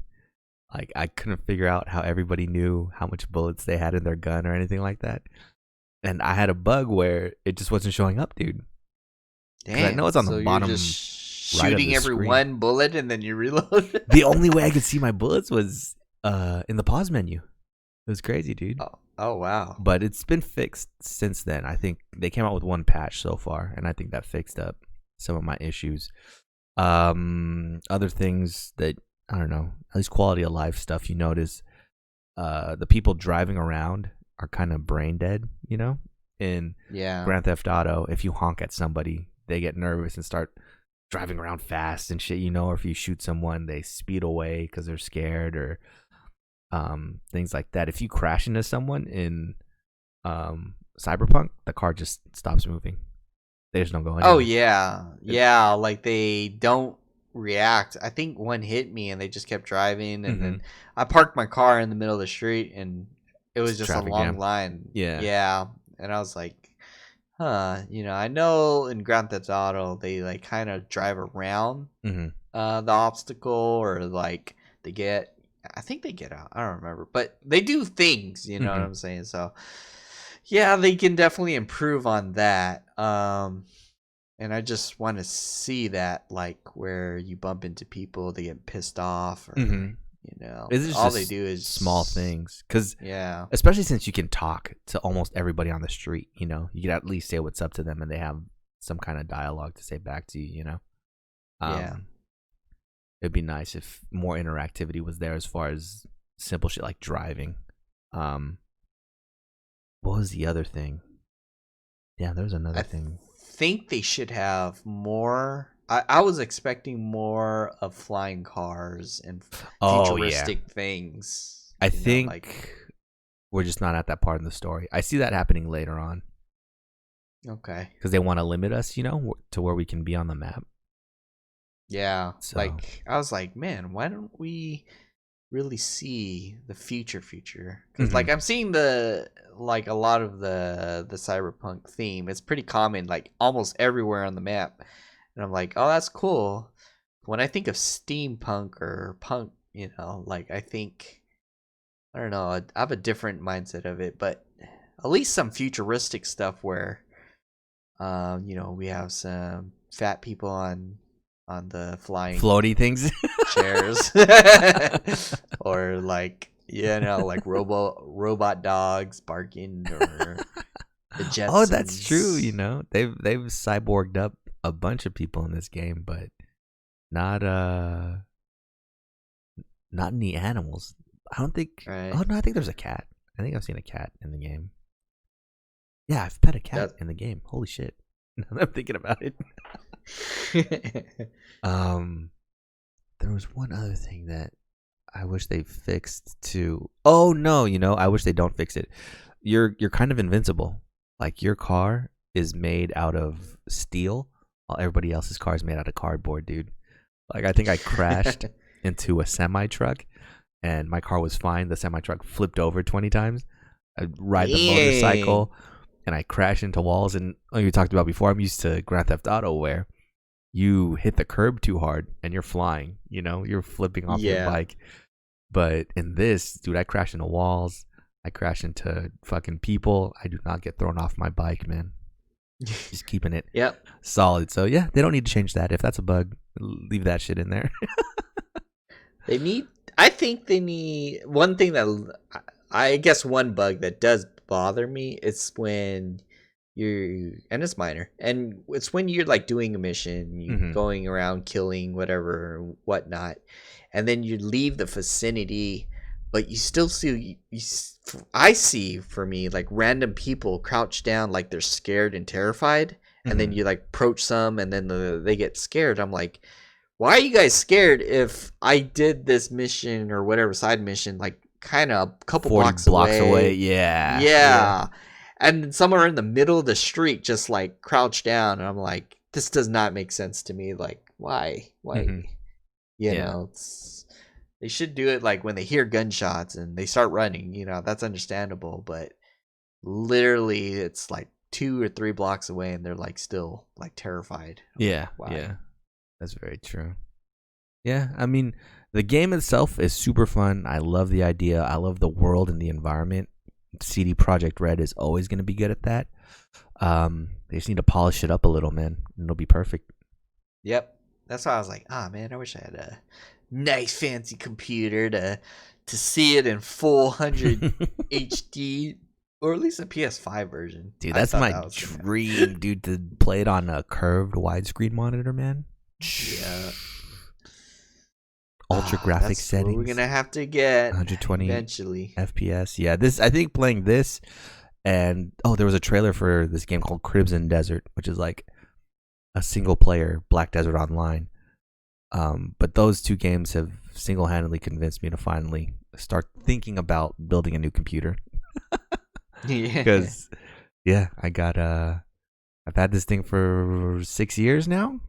[SPEAKER 2] Like, I couldn't figure out how everybody knew how much bullets they had in their gun or anything like that. And I had a bug where it just wasn't showing up, dude.
[SPEAKER 1] Damn.
[SPEAKER 2] I know it's on the bottom
[SPEAKER 1] you're just
[SPEAKER 2] right of
[SPEAKER 1] shooting
[SPEAKER 2] the
[SPEAKER 1] every
[SPEAKER 2] screen.
[SPEAKER 1] one bullet and then you reload.
[SPEAKER 2] The only way I could see my bullets was in the pause menu. It was crazy, dude.
[SPEAKER 1] Oh wow.
[SPEAKER 2] But it's been fixed since then. I think they came out with one patch so far, and I think that fixed up some of my issues. Other things that, I don't know, at least quality of life stuff you notice, the people driving around are kind of brain dead, you know? In Grand Theft Auto, if you honk at somebody, they get nervous and start driving around fast and shit, you know? Or if you shoot someone, they speed away because they're scared or things like that. If you crash into someone in Cyberpunk, the car just stops moving. They just don't go anywhere.
[SPEAKER 1] Oh yeah, like they don't react. I think one hit me and they just kept driving, and then I parked my car in the middle of the street, and it was just a long line. Yeah, and I was like, you know, I know in Grand Theft Auto they like kind of drive around the obstacle, or like they get. I think they get out. I don't remember, but they do things. You know what I'm saying? So, yeah, they can definitely improve on that. And I just want to see that, like, where you bump into people, they get pissed off, or you know, all they do is
[SPEAKER 2] small things. Because
[SPEAKER 1] yeah,
[SPEAKER 2] especially since you can talk to almost everybody on the street. You know, you can at least say what's up to them, and they have some kind of dialogue to say back to you. You know,
[SPEAKER 1] yeah.
[SPEAKER 2] It'd be nice if more interactivity was there as far as simple shit like driving. What was the other thing? Yeah, there's another thing.
[SPEAKER 1] I think they should have more. I was expecting more of flying cars and futuristic things.
[SPEAKER 2] I think we're just not at that part of the story. I see that happening later on.
[SPEAKER 1] Okay.
[SPEAKER 2] Because they want to limit us, you know, to where we can be on the map.
[SPEAKER 1] Yeah, so. Like I was like, man, why don't we really see the future? Because like I'm seeing a lot of the cyberpunk theme. It's pretty common, like almost everywhere on the map, and I'm like, oh, that's cool. When I think of steampunk or punk, you know, like I don't know, I have a different mindset of it, but at least some futuristic stuff where, you know, we have some fat people on the flying
[SPEAKER 2] floaty things
[SPEAKER 1] chairs or like, you know, like robot dogs barking, or the Jetsons.
[SPEAKER 2] Oh, that's true. You know, they've cyborged up a bunch of people in this game, but not any animals. I don't think. Right. Oh no, I think there's a cat. I think I've seen a cat in the game. Yeah, I've pet a cat in the game. Holy shit! Now that I'm thinking about it. There was one other thing that I wish they fixed too. Oh no, you know, I wish they don't fix it. You're kind of invincible. Like your car is made out of steel, while everybody else's car is made out of cardboard, dude. Like I think I crashed into a semi truck, and my car was fine. The semi truck flipped over 20 times. I ride the motorcycle. and I crash into walls. And like we talked about before, I'm used to Grand Theft Auto where you hit the curb too hard and you're flying. You're flipping off your bike. But in this, dude, I crash into walls. I crash into fucking people. I do not get thrown off my bike, man. Just keeping it solid. So yeah, they don't need to change that. If that's a bug, leave that shit in there.
[SPEAKER 1] I think they need one thing that I guess one bug that does bother me is when and it's minor, and it's when you're like doing a mission, you going around killing whatever whatnot, and then you leave the vicinity, but you still see I see for me like random people crouch down like they're scared and terrified, and then you like approach some, and then they get scared. I'm like, why are you guys scared if I did this mission or whatever side mission like kind of a couple blocks away? Yeah. And some are in the middle of the street just like crouched down, and I'm like, this does not make sense to me. Like, why you know, they should do it like when they hear gunshots and they start running, that's understandable, but literally it's like 2 or 3 blocks away and they're like still like terrified.
[SPEAKER 2] Yeah. That's very true. Yeah, I mean, the game itself is super fun. I love the idea. I love the world and the environment. CD Projekt Red is always going to be good at that. They just need to polish it up a little, man. And it'll be perfect.
[SPEAKER 1] Yep. That's why I was like, man, I wish I had a nice fancy computer to see it in full 100 HD, or at least a PS5 version.
[SPEAKER 2] Dude, that's my dream, dude, to play it on a curved widescreen monitor, man.
[SPEAKER 1] Yeah.
[SPEAKER 2] Ultra graphic settings.
[SPEAKER 1] We're gonna have to get
[SPEAKER 2] 120
[SPEAKER 1] eventually
[SPEAKER 2] FPS. Yeah, I think playing this, and there was a trailer for this game called Crimson Desert, which is like a single player Black Desert Online. But those two games have single-handedly convinced me to finally start thinking about building a new computer. Because I've had this thing for 6 years now.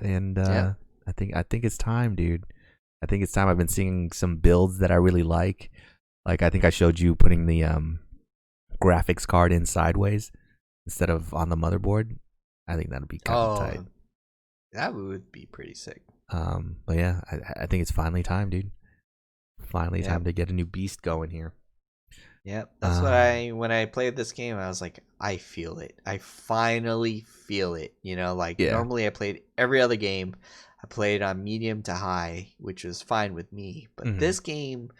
[SPEAKER 2] And I think it's time, dude. I think it's time. I've been seeing some builds that I really like. Like, I think I showed you putting the graphics card in sideways instead of on the motherboard. I think that'd be kind of tight.
[SPEAKER 1] That would be pretty sick.
[SPEAKER 2] But yeah, I think it's finally time, dude. Finally time to get a new beast going here.
[SPEAKER 1] Yep, that's when I played this game, I was like, I feel it. I finally feel it. Normally I played every other game. I played on medium to high, which was fine with me. But this game,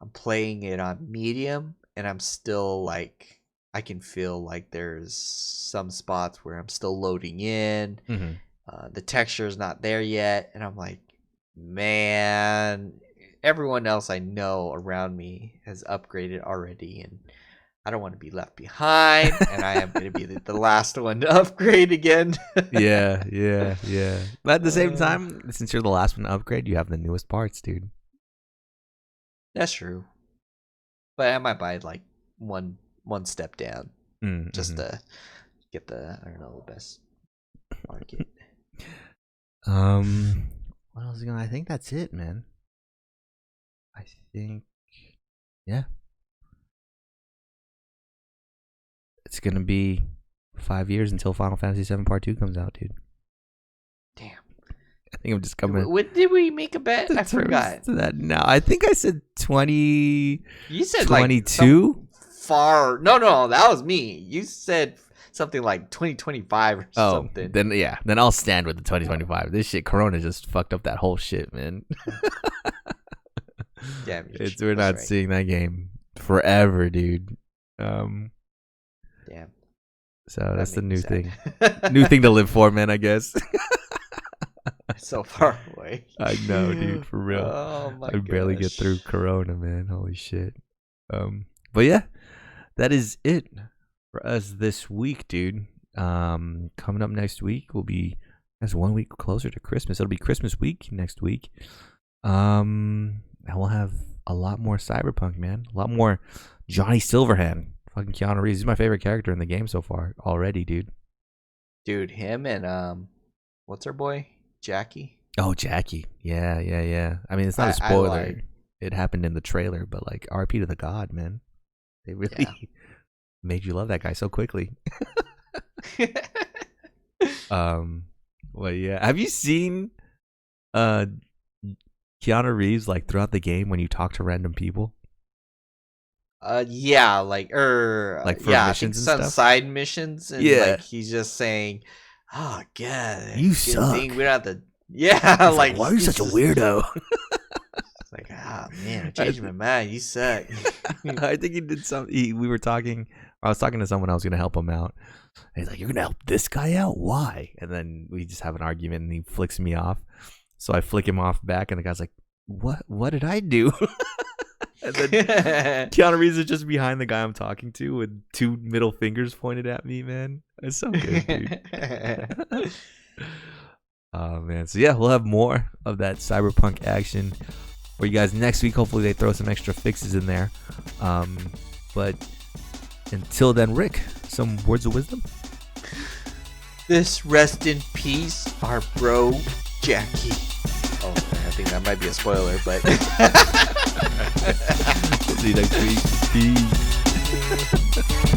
[SPEAKER 1] I'm playing it on medium, and I'm still like, I can feel like there's some spots where I'm still loading in. The texture is not there yet, and I'm like, man, everyone else I know around me has upgraded already, and I don't want to be left behind, and I am going to be the last one to upgrade again.
[SPEAKER 2] Yeah. But at the same time, since you're the last one to upgrade, you have the newest parts, dude.
[SPEAKER 1] That's true. But I might buy like one step down just to get the best market.
[SPEAKER 2] What else is going on? I think that's it, man. I think, yeah. It's going to be 5 years until Final Fantasy VII Part 2 comes out, dude.
[SPEAKER 1] Damn.
[SPEAKER 2] I think I'm just coming.
[SPEAKER 1] What did we make a bet? I forgot.
[SPEAKER 2] That now. I think I said 20.
[SPEAKER 1] You said
[SPEAKER 2] 22?
[SPEAKER 1] Like far. No, that was me. You said something like 2025 or something.
[SPEAKER 2] Then I'll stand with the 2025. This shit, Corona just fucked up that whole shit, man.
[SPEAKER 1] Yeah,
[SPEAKER 2] we're not seeing that game forever, dude.
[SPEAKER 1] Damn.
[SPEAKER 2] So that's the new thing. New thing to live for, man, I guess.
[SPEAKER 1] So far away.
[SPEAKER 2] I know, dude, for real.
[SPEAKER 1] Oh my
[SPEAKER 2] I barely get through Corona, man. Holy shit. But yeah, that is it for us this week, dude. Coming up next week will be, that's 1 week closer to Christmas. It'll be Christmas week next week. And we'll have a lot more Cyberpunk, man. A lot more Johnny Silverhand. Fucking Keanu Reeves. He's my favorite character in the game so far already, dude.
[SPEAKER 1] Dude, him and what's her boy? Jackie?
[SPEAKER 2] Oh, Jackie. Yeah. I mean, it's not a spoiler. It happened in the trailer, but like RP to the God, man. They really made you love that guy so quickly? Well, yeah. Have you seen Keanu Reeves like throughout the game when you talk to random people?
[SPEAKER 1] Yeah, like for yeah, I think
[SPEAKER 2] missions and
[SPEAKER 1] some
[SPEAKER 2] stuff?
[SPEAKER 1] side missions, and
[SPEAKER 2] Yeah.
[SPEAKER 1] like he's just saying, "Oh God,
[SPEAKER 2] You
[SPEAKER 1] good
[SPEAKER 2] suck."
[SPEAKER 1] thing we don't have to." Yeah,
[SPEAKER 2] He's like, why are you
[SPEAKER 1] he's
[SPEAKER 2] such a
[SPEAKER 1] just-
[SPEAKER 2] weirdo?
[SPEAKER 1] It's like, ah man, I changed my mind. You suck.
[SPEAKER 2] I think he did something. We were talking. I was talking to someone else going to help him out. And he's like, "You're gonna help this guy out? Why?" And then we just have an argument, and he flicks me off. So I flick him off back, and the guy's like, "What? What did I do?" And then Keanu Reeves is just behind the guy I'm talking to with 2 middle fingers pointed at me. Man, it's so good, dude. Oh man, so yeah, we'll have more of that Cyberpunk action for you guys next week. Hopefully they throw some extra fixes in there. But until then, Rick, some words of wisdom?
[SPEAKER 1] This rest in peace, our bro Jackie. Oh man, I think that might be a spoiler, but
[SPEAKER 2] See you next week. Peace.